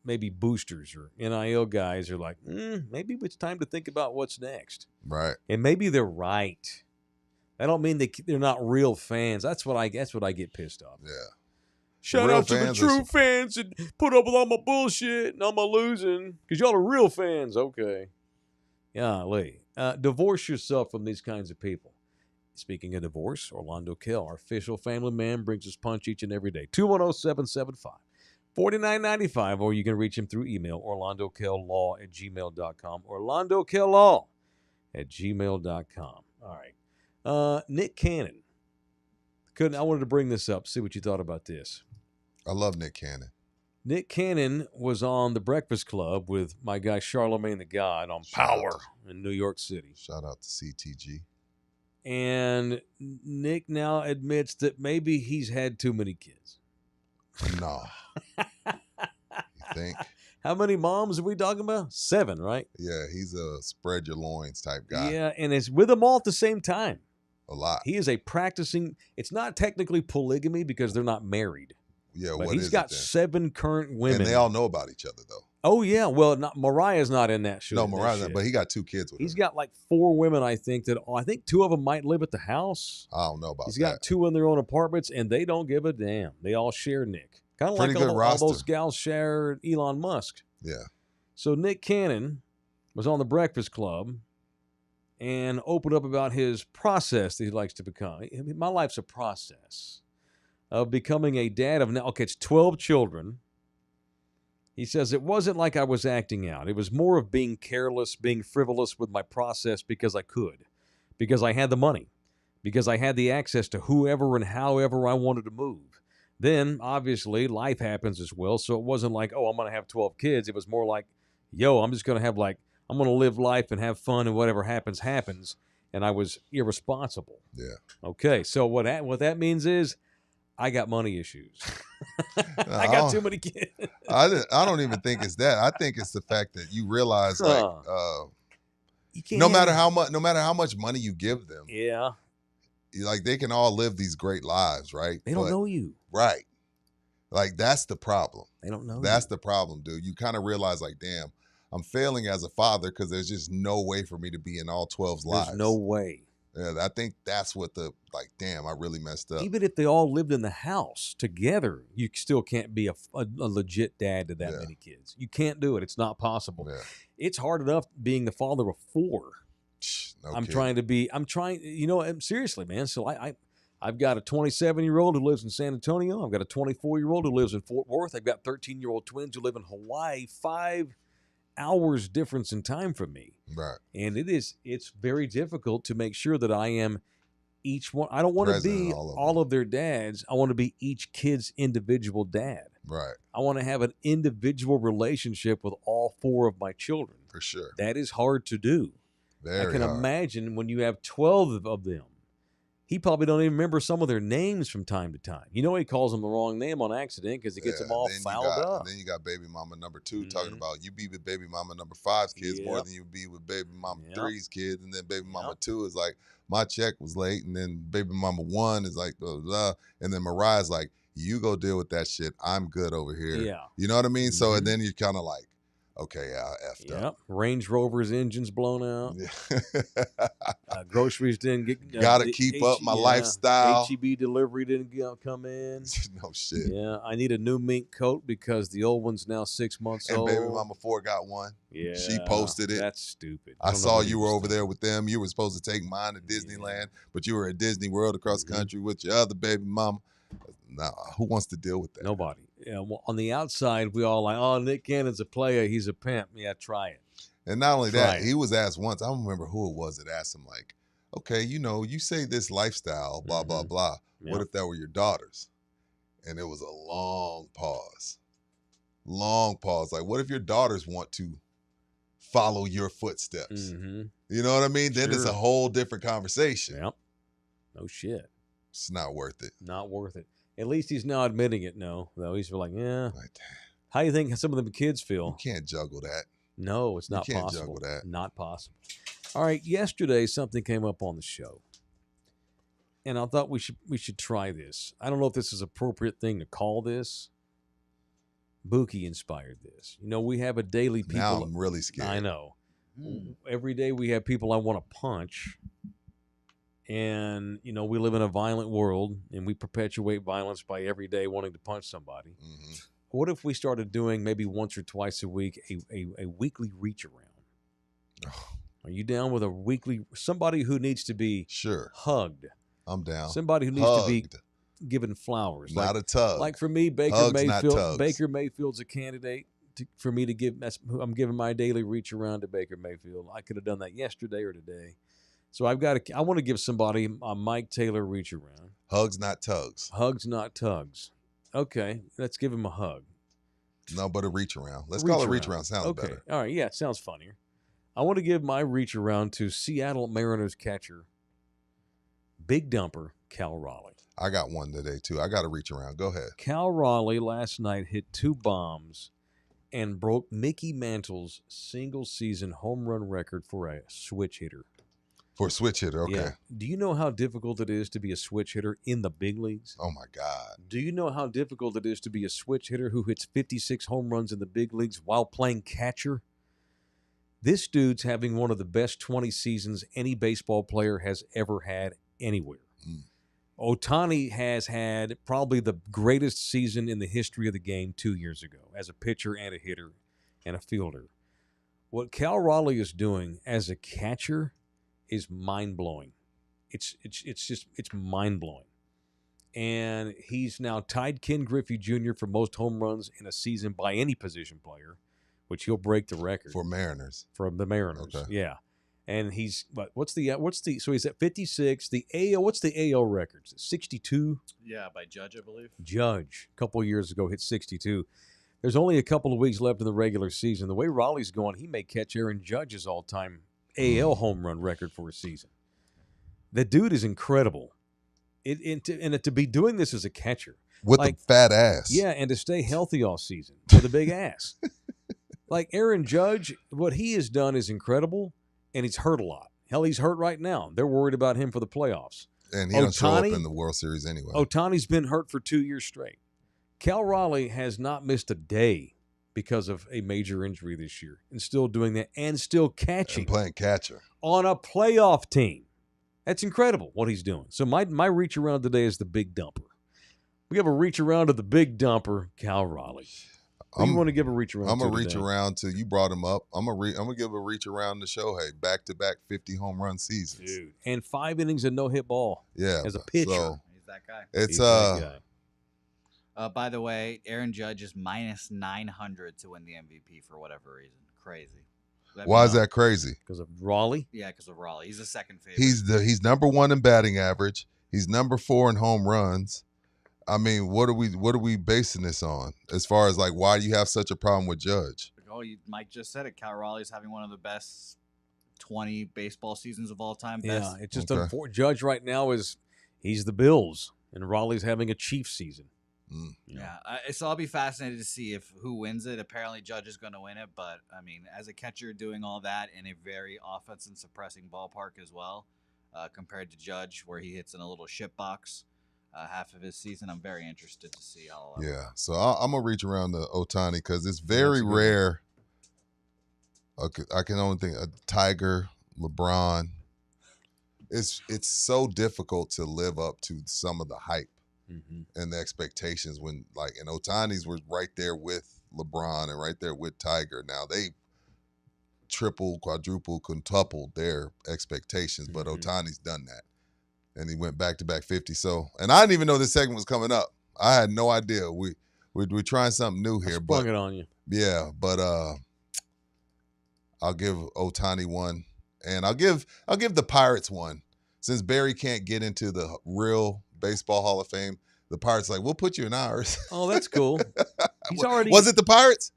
maybe boosters or NIL guys are like, maybe it's time to think about what's next. Right. And maybe they're right. I don't mean they're not real fans. That's what I get pissed off. Yeah. Shout real out to the fans true are- fans that put up with all my bullshit and all my losing. Because y'all are real fans. Okay. Golly. Divorce yourself from these kinds of people. Speaking of divorce, Orlando Kill, our official family man, brings us punch each and every day. 210-775. $49.95, or you can reach him through email, orlandokelaw@gmail.com, orlandokelaw@gmail.com. All right. Nick Cannon. I wanted to bring this up, see what you thought about this. I love Nick Cannon. Nick Cannon was on The Breakfast Club with my guy Charlemagne the God on Power in New York City. Shout out to CTG. And Nick now admits that maybe he's had too many kids. No. You think? How many moms are we talking about? 7, right? Yeah, he's a spread your loins type guy. Yeah, and it's with them all at the same time. A lot. He is a practicing, it's not technically polygamy because they're not married. Yeah, But what he's is got it then? 7 current women. And they all know about each other, though. Oh, yeah. Well, Mariah's not in that show. No, Mariah's not, but he got 2 kids with He's her. got like 4 women, I think, I think 2 of them might live at the house. I don't know about He's that. got 2 in their own apartments, and they don't give a damn. They all share Nick. Kind of Pretty like good all roster. those gals share Elon Musk. Yeah. So Nick Cannon was on The Breakfast Club and opened up about his process that he likes to become. My life's a process of becoming a dad of now. Okay, it's 12 children. He says it wasn't like I was acting out. It was more of being careless, being frivolous with my process because I could, because I had the money, because I had the access to whoever and however I wanted to move. Then, obviously, life happens as well. So it wasn't like, oh, I'm going to have 12 kids. It was more like, yo, I'm just going to have I'm going to live life and have fun, and whatever happens, happens. And I was irresponsible. Yeah. Okay, so what that means is I got money issues. I got too many kids. I don't even think it's that. I think it's the fact that you realize, You can't no have- matter how much money you give them, Yeah, like they can all live these great lives, right? they don't But- know you. Right. Like that's the problem. They don't know That's you. the problem, dude. You kind of realize, like, damn, I'm failing as a father because there's just no way for me to be in all 12's lives. There's no way. Yeah, I think that's what damn, I really messed up. Even if they all lived in the house together, you still can't be a legit dad to that Yeah. many kids. You can't do it. It's not possible. Yeah. It's hard enough being the father of 4. No I'm kidding. trying, seriously, man. So I've got a 27-year-old who lives in San Antonio. I've got a 24-year-old who lives in Fort Worth. I've got 13-year-old twins who live in Hawaii, 5 hours difference in time from me. Right. And it's very difficult to make sure that I am each one. I don't want to Present be in all of all of their dads. I want to be each kid's individual dad. Right. I want to have an individual relationship with all 4 of my children. For sure. That is hard to do. Very I can hard. imagine when you have 12 of them, he probably don't even remember some of their names from time to time. You know, he calls them the wrong name on accident because he gets them all then you fouled got- up. Then you got baby mama number 2 talking Mhm. about you be with baby mama number 5's kids more Yep. than you be with baby mama Yep. 3's kids, and then baby mama Yep. 2 is like, my check was late, and then baby mama 1 is like, blah, blah, blah. And then Mariah's like, you go deal with that shit. I'm good over here. Yeah. You know what I mean? So Mhm. and then you're kind of like, okay, I effed Yep. Range Rover's engine's blown out. up. Groceries didn't get. Gotta the keep up my lifestyle. HEB delivery didn't come in. No shit. Yeah, I need a new mink coat because the old one's now 6 months And old. baby mama 4 got one. Yeah, she posted it. That's stupid. I don't know saw what he you were was over thinking. there with them. You were supposed to take mine to Disneyland, but you were at Disney World across the Mhm. country with your other baby mama. Now, who wants to deal with that? Nobody. Yeah, well, on the outside, we all like, oh, Nick Cannon's a player. He's a pimp. Yeah, try it. And not only Try that, it. he was asked once, I don't remember who it was that asked him, like, okay, you say this lifestyle, blah, blah, Mhm. blah. Yeah. What if that were your daughters? And it was a long pause. Long pause. Like, what if your daughters want to follow your footsteps? Mm-hmm. You know what I mean? Then it's Sure. a whole different conversation. Yep. No shit. It's not worth it. Not worth it. At least he's now admitting it. No, though he's like, yeah. Like, How do you think some of the kids you feel? can't juggle that. No, it's not can't possible. juggle that. Not possible. All right. Yesterday, something came up on the show, and I thought we should try this. I don't know if this is an appropriate thing to call this. Buki inspired this. You know, we have a daily people. Now I'm really scared. I know. Mm. Every day we have people I want to punch. And, you know, we live in a violent world and we perpetuate violence by every day wanting to punch somebody. hmm What if we started doing maybe once or twice a week a weekly reach around? Are you down with a weekly, somebody who needs to be Sure. hugged? I'm down. Somebody who needs to be, Hugged. given flowers. Not a tug. Like for me, Baker Hugs, not Mayfield. tugs. Baker Mayfield's a candidate for me to give. That's who I'm giving my daily reach around to Baker Mayfield. I could have done that yesterday or today. So I want to give somebody a Mike Taylor reach around. Hugs, not tugs. Hugs, not tugs. Okay, let's give him a hug. No, but a reach around. Let's call it reach around. Sounds okay. better. All right. Yeah, it sounds funnier. I want to give my reach around to Seattle Mariners catcher, big dumper, Cal Raleigh. I got one today, too. I got to reach around. Go ahead. Cal Raleigh last night hit 2 bombs and broke Mickey Mantle's single-season home run record for a switch hitter. For a switch hitter, okay. Yeah. Do you know how difficult it is to be a switch hitter in the big leagues? Oh, my God. Do you know how difficult it is to be a switch hitter who hits 56 home runs in the big leagues while playing catcher? This dude's having one of the best 20 seasons any baseball player has ever had anywhere. Ohtani has had probably the greatest season in the history of the game 2 years ago as a pitcher and a hitter and a fielder. What Cal Raleigh is doing as a catcher is mind-blowing. It's mind-blowing. And he's now tied Ken Griffey Jr. for most home runs in a season by any position player, which he'll break the record For Mariners. for the Mariners. Okay. Yeah. And he's so he's at 56. The AL, what's the AL records? 62. Yeah, by Judge, I believe. Judge a couple of years ago hit 62. There's only a couple of weeks left in the regular season. The way Raleigh's going, he may catch Aaron Judge's all-time AL home run record for a season. The dude is incredible. To be doing this as a catcher. With Like, the fat ass. Yeah, and to stay healthy all season with a big ass. Like Aaron Judge, what he has done is incredible, and he's hurt a lot. Hell, he's hurt right now. They're worried about him for the playoffs. And he don't show up Ohtani- in the World Series anyway. Ohtani's been hurt for 2 years straight. Cal Raleigh has not missed a day because of a major injury this year, and still doing that, and still catching And playing catcher. on a playoff team. That's incredible what he's doing. So my reach around today is the big dumper. We have a reach around to the big dumper, Cal Raleigh. Who you want to give a reach around I'm to gonna reach today? around to you. Brought him up. I'm gonna give a reach around to Shohei. Back-to-back 50 home run seasons. Dude. And 5 innings and no hit ball Yeah. as a pitcher. So He's that guy. it's He's that guy. By the way, Aaron Judge is minus 900 to win the MVP for whatever reason. Crazy. Let me why is know. that crazy? Because of Raleigh. Yeah, because of Raleigh. He's the second favorite. He's number 1 in batting average. He's number 4 in home runs. I mean, what are we basing this on? As far as like, why do you have such a problem with Judge? Mike just said it. Cal Raleigh's having one of the best 20 baseball seasons of all time. Yeah, Best. it's just Okay. unfortunate. Judge right now he's the Bills, and Raleigh's having a Chiefs season. Yeah. So I'll be fascinated to see who wins it. Apparently, Judge is going to win it, but I mean, as a catcher doing all that in a very offense and suppressing ballpark as well, compared to Judge, where he hits in a little shit box half of his season, I'm very interested to see how. Yeah. So I'm gonna reach around to Ohtani because it's that's very a good one. rare. Okay, I can only think of Tiger, LeBron. It's so difficult to live up to some of the hype and the expectations and Ohtani's were right there with LeBron and right there with Tiger. Now they triple, quadruple, quintupled their expectations, but Ohtani's done that. And he went back-to-back 50. So, and I didn't even know this segment was coming up. I had no idea. We're trying something new here. Sprung it on you. Yeah, but I'll give Ohtani one, and I'll give the Pirates one. Since Barry can't get into the real Baseball Hall of Fame, the Pirates we'll put you in ours. Oh, that's cool. He's already Was it the Pirates?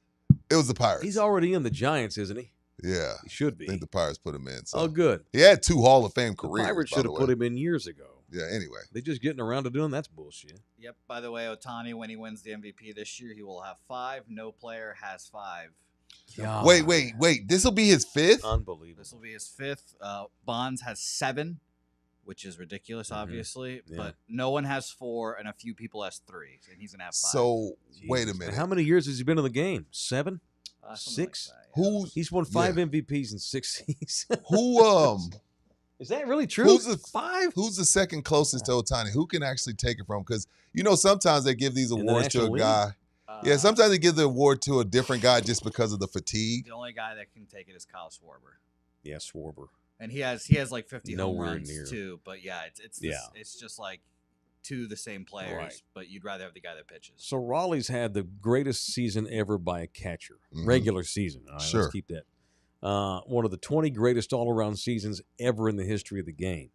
It was the Pirates. He's already in the Giants, isn't he? Yeah, He should I be. think the Pirates put him in. So. Oh, good. He had 2 Hall of Fame The careers. Pirates by should the have way. put him in years ago. Yeah. Anyway, They just getting around to doing that's bullshit. Yep. By the way, Ohtani, when he wins the MVP this year, he will have 5. No player has 5. God. wait. This will be his 5th. Unbelievable. This will be his 5th. Bonds has 7, which is ridiculous, obviously. Yeah. But no one has 4, and a few people has 3, and he's gonna have 5. So wait a Jesus. minute. How many years has he been in the game? 7? Something 6? Like that, yeah. Who He's won 5 MVPs in 6 seasons. who Is that really true? Who's the 5? Who's the second closest to Ohtani? Who can actually take it from? Because sometimes they give these In the awards to a National League? guy. Yeah, sometimes they give the award to a different guy just because of the fatigue. The only guy that can take it is Kyle Schwarber, Yeah, Schwarber. and he has like 50 home Nowhere runs near. too. But yeah, it's Yeah. it's just like to the same players, Right. but you'd rather have the guy that pitches. So Raleigh's had the greatest season ever by a catcher, Mhm. regular season. All right, Sure. let's keep that. One of the 20 greatest all-around seasons ever in the history of the game.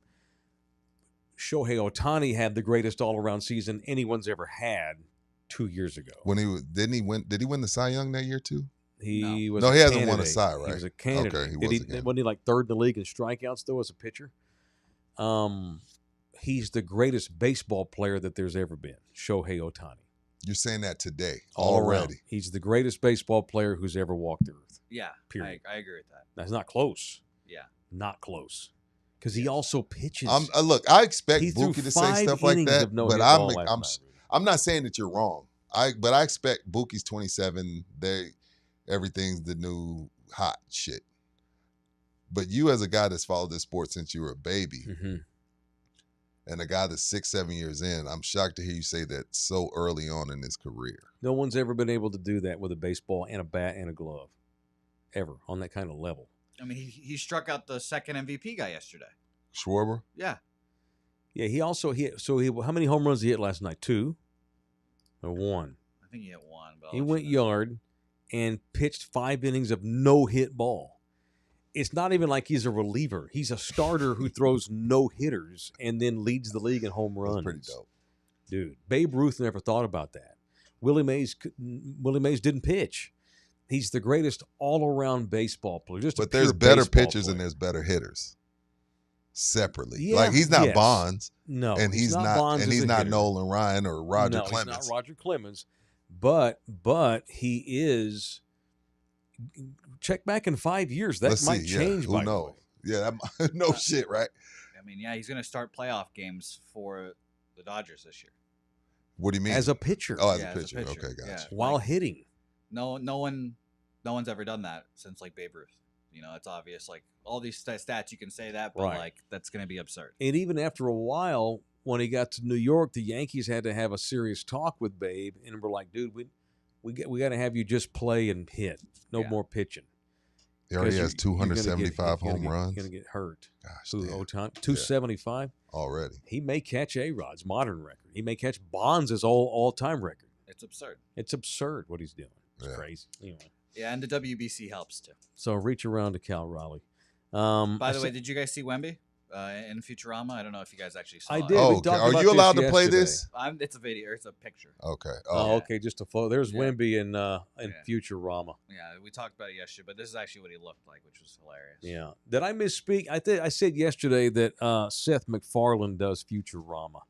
Shohei Ohtani had the greatest all-around season anyone's ever had 2 years ago. When did he win the Cy Young that year too? He was No, a he hasn't won a candidate. Cy, He right? was a candidate. Okay, he Did was he, again. wasn't he like third in the league in strikeouts though as a pitcher? He's the greatest baseball player that there's ever been. Shohei Ohtani. You're saying that today All around. already. He's the greatest baseball player who's ever walked the earth. Yeah, Period. I agree with that. That's not close. Yeah. Not close. Because he also pitches. Look, I expect He threw Buki to say 5 stuff like innings that, of no but hit ball last I'm night, Rudy. I'm not saying that you're wrong. But I expect Buki's 27. Everything's the new hot shit. But you, as a guy that's followed this sport since you were a baby, Mhm. and a guy that's 6-7 years in, I'm shocked to hear you say that so early on in his career. No one's ever been able to do that with a baseball and a bat and a glove. Ever. On that kind of level. I mean, he struck out the second MVP guy yesterday. Schwarber, Yeah. Yeah, he also hit. So how many home runs did he hit last night? 2 or 1? I think he hit one. But I'll He let went you know. yard and pitched 5 innings of no hit ball. It's not even like he's a reliever. He's a starter who throws no hitters and then leads the league in home runs. that's pretty dope. Dude, Babe Ruth never thought about that. Willie Mays didn't pitch. He's the greatest all-around baseball player. Just a But there's pure better baseball pitchers and player. there's better hitters. Separately, Yeah, like he's not yes. Bonds, No, and he's not, Bonds and as he's a not hitter. Nolan Ryan or Roger No, Clemens. He's not Roger Clemens, but he is. Check back in 5 years. That Let's might see. change. Yeah, by who the knows? way. Yeah, no shit, right? I mean, yeah, he's going to start playoff games for the Dodgers this year. What do you mean? As a pitcher, oh, as Yeah, a pitcher. Okay, gotcha. Yeah. while like- hitting. No one's ever done that since like Babe Ruth. You know, it's obvious. Like all these stats, you can say that, but Right. like that's going to be absurd. And even after a while, when he got to New York, the Yankees had to have a serious talk with Babe, and we're like, dude, we got to have you just play and hit, no Yeah. more pitching. He already 'Cause has you're gonna 275 home runs. You're gonna get hurt. Gosh, Who, damn, Ohtani? 275. already. He may catch A-Rod's modern record. He may catch Bonds' all-time record. It's absurd. It's absurd what he's doing. It's Yeah. crazy. Anyway, Yeah, and the WBC helps too. so reach around to Cal Raleigh. By the way, did you guys see Wemby in Futurama? I don't know if you guys actually saw I it. did. Oh, we okay. talked Are about you this allowed to play yesterday. this? It's a video. It's a picture. Okay. Oh, Oh, okay. Just a photo. There's Yeah. Wemby in Yeah. Futurama. Yeah, we talked about it yesterday, but this is actually what he looked like, which was hilarious. Yeah. Did I misspeak? I said yesterday that Seth MacFarlane does Futurama.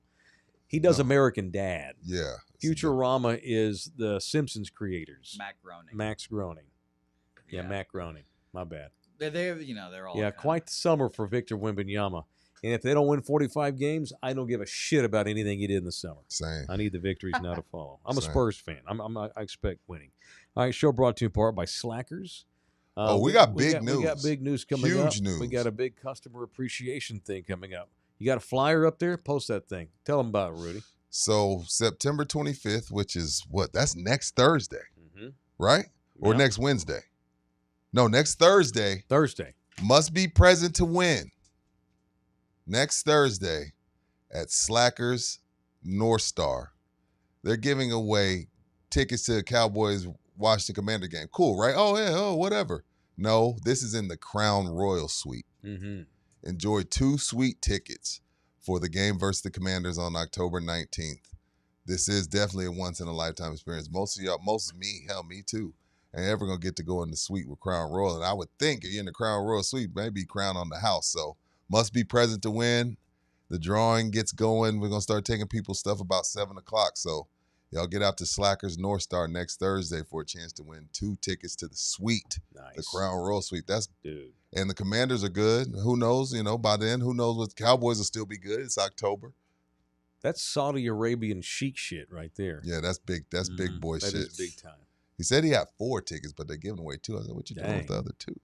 He does No. American Dad. yeah. Futurama is the Simpsons creators. Mac Groening. Max Groening. Yeah, Mac Groening. My bad. They're they're all Yeah, kinda- quite the summer for Victor Wembanyama. And if they don't win 45 games, I don't give a shit about anything he did in the summer. Same. I need the victories now to follow. I'm a Same. Spurs fan. I expect winning. All right, show brought to you in part by Slackers. We got big We got news. big news coming up. Huge news. We got a big customer appreciation thing coming up. You got a flyer up there? Post that thing. Tell them about it, Rudy. So September 25th, which is what? That's next Thursday, Mm-hmm. right? Or next Wednesday? No, next Thursday. Thursday. Must be present to win. Next Thursday at Slackers North Star. They're giving away tickets to the Cowboys Washington Commander game. Cool, right? Oh, yeah, whatever. No, this is in the Crown Royal Suite. Mm-hmm. Enjoy 2 suite tickets for the game versus the Commanders on October 19th. This is definitely a once-in-a-lifetime experience. Most of y'all, most of me, hell, me too, ain't ever going to get to go in the suite with Crown Royal. And I would think if you're in the Crown Royal suite, maybe Crown on the house. So must be present to win. The drawing gets going. We're going to start taking people's stuff about 7 o'clock. So y'all get out to Slackers North Star next Thursday for a chance to win 2 tickets to the suite, Nice. the Crown Royal suite. That's Dude. and the Commanders are good. Who knows? By then, who knows what Cowboys will still be good. It's October. That's Saudi Arabian chic shit right there. Yeah, that's big. That's big boy That shit. is big time. He said he had 4 tickets, but they're giving away 2. I said, what you doing Dang. with the other 2?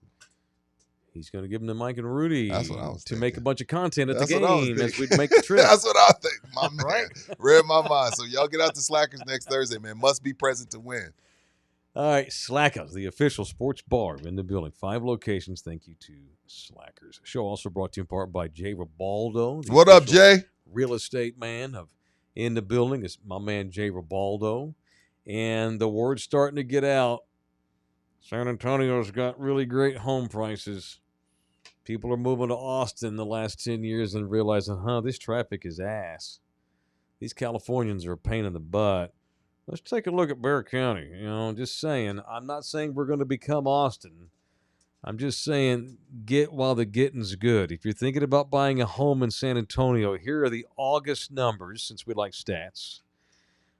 He's going to give them to Mike and Rudy That's what I was to make a thinking. bunch of content at That's the what I was game as we thinking. make the trip. That's what I think. My man. Right. Read my mind. So y'all get out to Slackers next Thursday, man. Must be present to win. All right, Slackers, the official sports bar in the building. 5 locations. Thank you to Slackers. Show also brought to you in part by Jay Ribaldo. the What up, official Jay? real estate man of in the building. It's my man Jay Ribaldo. And the word's starting to get out. San Antonio's got really great home prices. People are moving to Austin the last 10 years and realizing, this traffic is ass. These Californians are a pain in the butt. Let's take a look at Bexar County. Just saying. I'm not saying we're going to become Austin. I'm just saying get while the getting's good. If you're thinking about buying a home in San Antonio, here are the August numbers, since we like stats.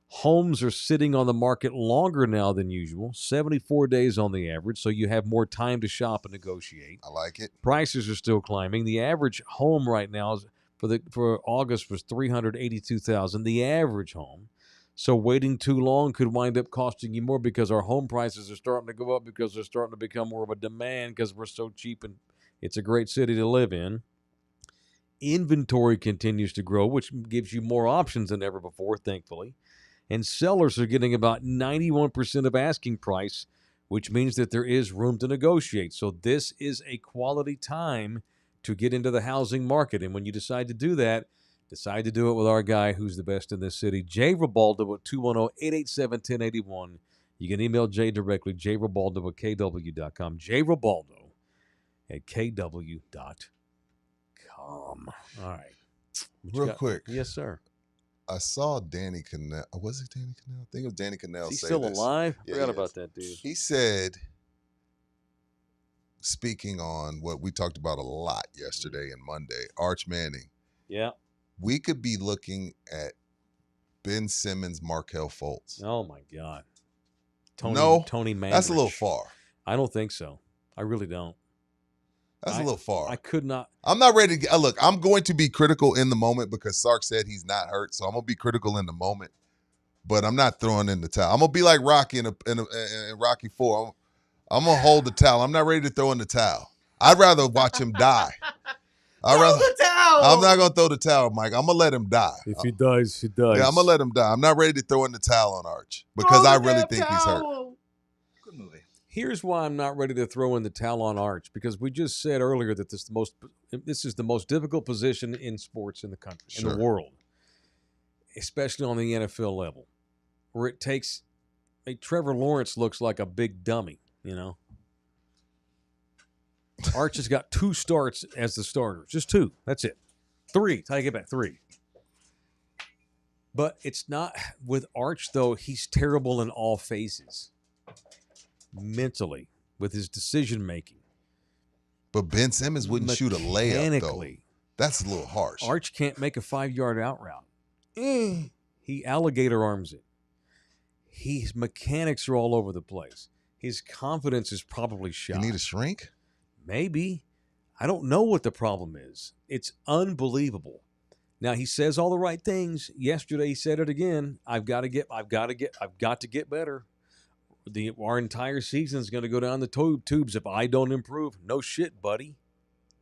Homes are sitting on the market longer now than usual, 74 days on the average, so you have more time to shop and negotiate. I like it. Prices are still climbing. The average home right now is for August was $382,000, the average home. So waiting too long could wind up costing you more because our home prices are starting to go up because they're starting to become more of a demand because we're so cheap and it's a great city to live in. Inventory continues to grow, which gives you more options than ever before, thankfully. And sellers are getting about 91% of asking price, which means that there is room to negotiate. So this is a quality time to get into the housing market. And when you decide to do that, decide to do it with our guy who's the best in this city, Jay Ribaldo at 210-887-1081. You can email Jay directly, jribaldo at kw.com. Jay Ribaldo at kw.com. All right. Real quick. Yes, sir. I saw Danny Cannell. Was it Danny Cannell? I think it was Danny Cannell. Is he say still this. alive? Yeah, Forgot he about is. that dude. He said, speaking on what we talked about a lot yesterday and Monday, Arch Manning, Yeah. we could be looking at Ben Simmons, Markelle Fultz. Oh, my God. Tony Mandarich. That's a little far. I don't think so. I really don't. That's a little far. I could not. I'm not ready to look. I'm going to be critical in the moment because Sark said he's not hurt, so I'm gonna be critical in the moment. But I'm not throwing in the towel. I'm gonna be like Rocky in Rocky 4. I'm gonna hold the towel. I'm not ready to throw in the towel. I'd rather watch him die. Throw the towel. I'm not gonna throw the towel, Mike. I'm gonna let him die. If he dies, he dies. Yeah, I'm gonna let him die. I'm not ready to throw in the towel on Arch because I really think he's hurt. Good movie. Here's why I'm not ready to throw in the towel on Arch, because we just said earlier that this is the most difficult position in sports in the country, in the world, especially on the NFL level, where it takes Trevor Lawrence looks like a big dummy, Arch has got 2 starts as the starter, just 2. That's it. 3. Take it back, 3. But it's not with Arch though. He's terrible in all phases. Mentally, with his decision making. But Ben Simmons wouldn't shoot a layup though. That's a little harsh. Arch can't make a 5-yard out route. He alligator arms it. His mechanics are all over the place. His confidence is probably shot. You need a shrink? Maybe. I don't know what the problem is. It's unbelievable. Now he says all the right things. Yesterday he said it again. I've got to get better. Our entire season is going to go down the tubes if I don't improve. No shit, buddy.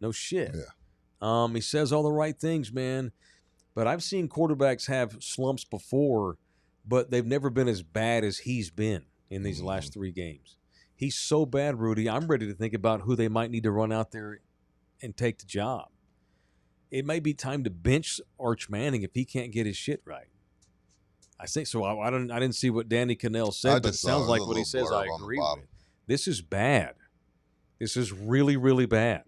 No shit. Yeah. He says all the right things, man. But I've seen quarterbacks have slumps before, but they've never been as bad as he's been in these last 3 games. He's so bad, Rudy. I'm ready to think about who they might need to run out there and take the job. It may be time to bench Arch Manning if he can't get his shit right. I think so. I didn't see what Danny Cannell said, but it sounds like what he says I agree with. This is bad. This is really, really bad.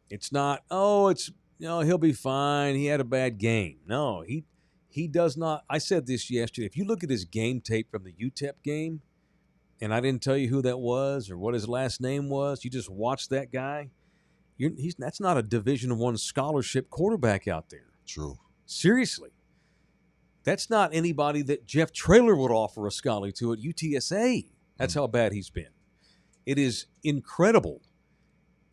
It's not, he'll be fine. He had a bad game. No, he does not. I said this yesterday. If you look at his game tape from the UTEP game, and I didn't tell you who that was or what his last name was, you just watch that guy. That's not a Division I scholarship quarterback out there. True. Seriously. That's not anybody that Jeff Traylor would offer a scholarship to at UTSA. That's how bad he's been. It is incredible.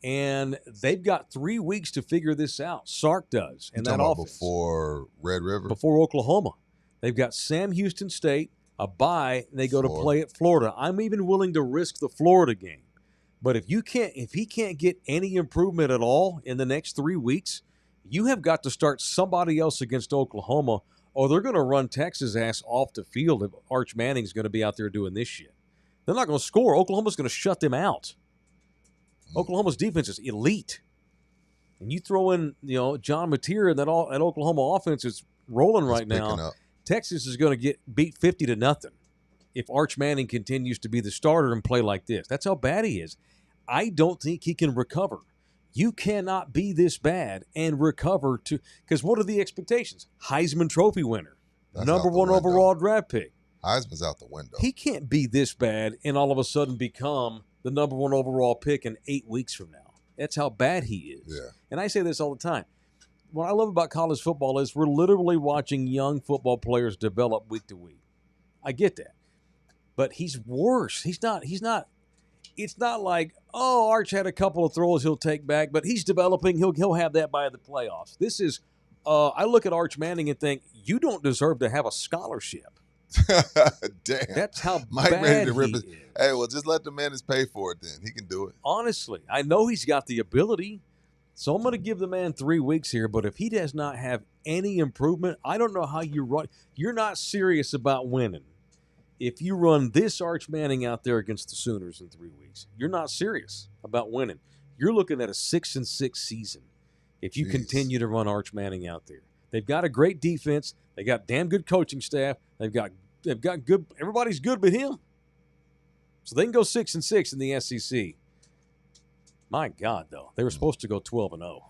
And they've got 3 weeks to figure this out. Sark does. And that offense. Before Red River? Before Oklahoma. They've got Sam Houston State, a bye, and they go to play at Florida. I'm even willing to risk the Florida game. But if he can't get any improvement at all in the next 3 weeks, you have got to start somebody else against Oklahoma, or they're going to run Texas' ass off the field if Arch Manning's going to be out there doing this shit. They're not going to score. Oklahoma's going to shut them out. Oklahoma's defense is elite. And you throw in, John Mateer and that Oklahoma offense is rolling He's right now. picking up. Texas is going to get beat 50-0 if Arch Manning continues to be the starter and play like this. That's how bad he is. I don't think he can recover. You cannot be this bad and recover to because what are the expectations? Heisman Trophy winner, That's number out the one window. overall draft pick. Heisman's out the window. He can't be this bad and all of a sudden become the number one overall pick in 8 weeks from now. That's how bad he is. Yeah. And I say this all the time. What I love about college football is we're literally watching young football players develop week to week. I get that. But he's worse. He's not it's not like, oh, Arch had a couple of throws he'll take back, but he's developing. He'll have that by the playoffs. This is I look at Arch Manning and think, you don't deserve to have a scholarship. Damn. That's how Mike bad ready to rip he it. is. Hey, well, just let the Mannings pay for it then. He can do it. Honestly, I know he's got the ability, so I'm going to give the man 3 weeks here. But if he does not have any improvement, I don't know how you run. You're not serious about winning. If you run this Arch Manning out there against the Sooners in 3 weeks, you're not serious about winning. You're looking at a 6-6 season if you Jeez. continue to run Arch Manning out there. They've got a great defense. They got damn good coaching staff. They've got good. Everybody's good but him. So they can go 6-6 in the SEC. My God, though, they were supposed to go 12-0,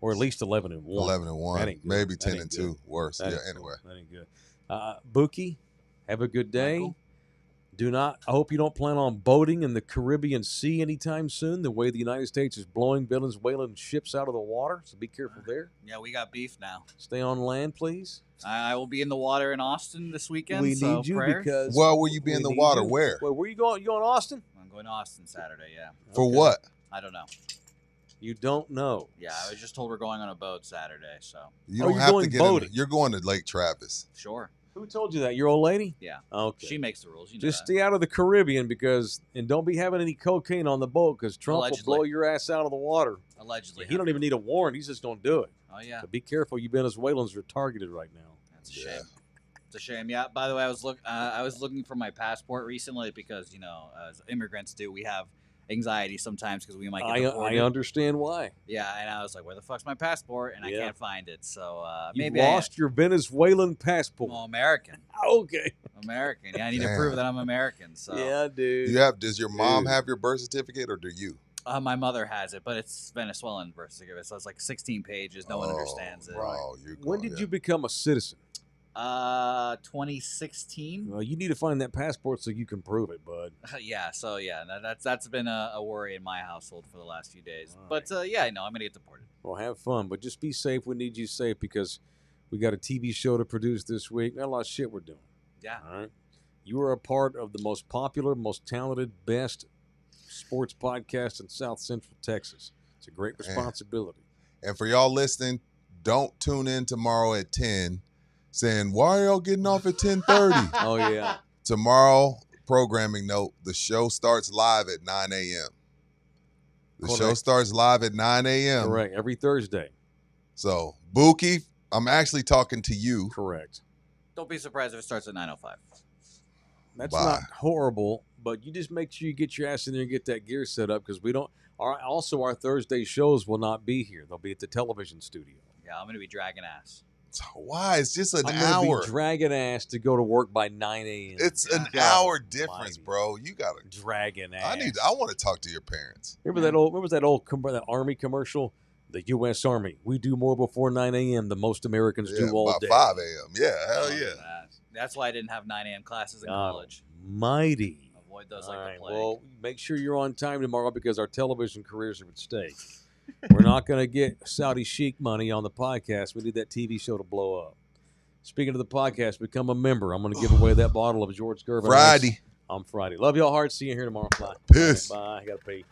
or at least 11-1. 11-1, That ain't good. maybe That ain't 10-2, good. worse. That Yeah, ain't anyway. That ain't good. Buki, have a good day. Michael? I hope you don't plan on boating in the Caribbean Sea anytime soon, the way the United States is blowing Venezuelan ships out of the water. So be careful there. Yeah, we got beef now. Stay on land, please. I will be in the water in Austin this weekend. We so need you prayers. because. Well, will you be in we the need water? you. Where? Where you going? You going to Austin? I'm going to Austin Saturday. Yeah, For Okay. what? I don't know. You don't know. Yeah, I was just told we're going on a boat Saturday. So You Oh, don't you're have to going get boating. in. You're going to Lake Travis. sure. Who told you that? Your old lady? Yeah. Okay. She makes the rules. You know Just that. stay out of the Caribbean and don't be having any cocaine on the boat because Trump Allegedly. will blow your ass out of the water. Allegedly. He don't even need a warrant. He's just going to do it. Oh yeah, So be careful. You Venezuelans are targeted right now. that's a Yeah. shame. It's a shame. Yeah. By the way, I was looking for my passport recently because as immigrants do, we have anxiety sometimes because we might get I deported. understand why. Yeah, and I was like, where the fuck's my passport? And I Yeah. can't find it. So You maybe lost your Venezuelan passport. I'm American. Okay. American. Yeah, I need to Damn. prove that I'm American. So Yeah, dude. Does your mom Dude. have your birth certificate or do you? my mother has it, but it's Venezuelan birth certificate, so it's like 16 pages. No one understands it. Oh, you're When going- did you become a citizen? 2016. Well, you need to find that passport so you can prove it, bud. Yeah, so yeah, that's been a worry in my household for the last few days. All But yeah, I know I'm gonna get deported. Well, have fun, but just be safe. We need you safe because we got a TV show to produce this week. Got a lot of shit we're doing. Yeah. All right. You are a part of the most popular, most talented, best sports podcast in South Central Texas. It's a great responsibility. And for y'all listening, don't tune in tomorrow at 10 saying, why are y'all getting off at 10:30? Oh, yeah. Tomorrow, programming note, the show starts live at 9 a.m. The show Correct. starts live at 9 a.m. Correct. Every Thursday. So, Buki, I'm actually talking to you. Correct. Don't be surprised if it starts at 9:05. That's Bye. not horrible, but you just make sure you get your ass in there and get that gear set up because we don't. Our Thursday shows will not be here. They'll be at the television studio. Yeah, I'm gonna be dragging ass. So why? It's just an I'm gonna hour. be dragging ass to go to work by 9 a.m. It's an God hour difference, almighty. bro. You gotta. Dragging ass. I want to talk to your parents. Remember that old? What was that old that Army commercial? The U.S. Army. We do more before 9 a.m. than most Americans do all about day. 5 a.m. Yeah, hell yeah. That's why I didn't have 9 a.m. classes in God college. Mighty. Avoid those All like right. the plague. Well, make sure you're on time tomorrow because our television careers are at stake. We're not going to get Saudi Sheik money on the podcast. We need that TV show to blow up. Speaking of the podcast, become a member. I'm going to give away that bottle of George Gervin. Friday. On Friday. Love y'all hard. See you here tomorrow. Bye. Peace. Bye. I got to pee.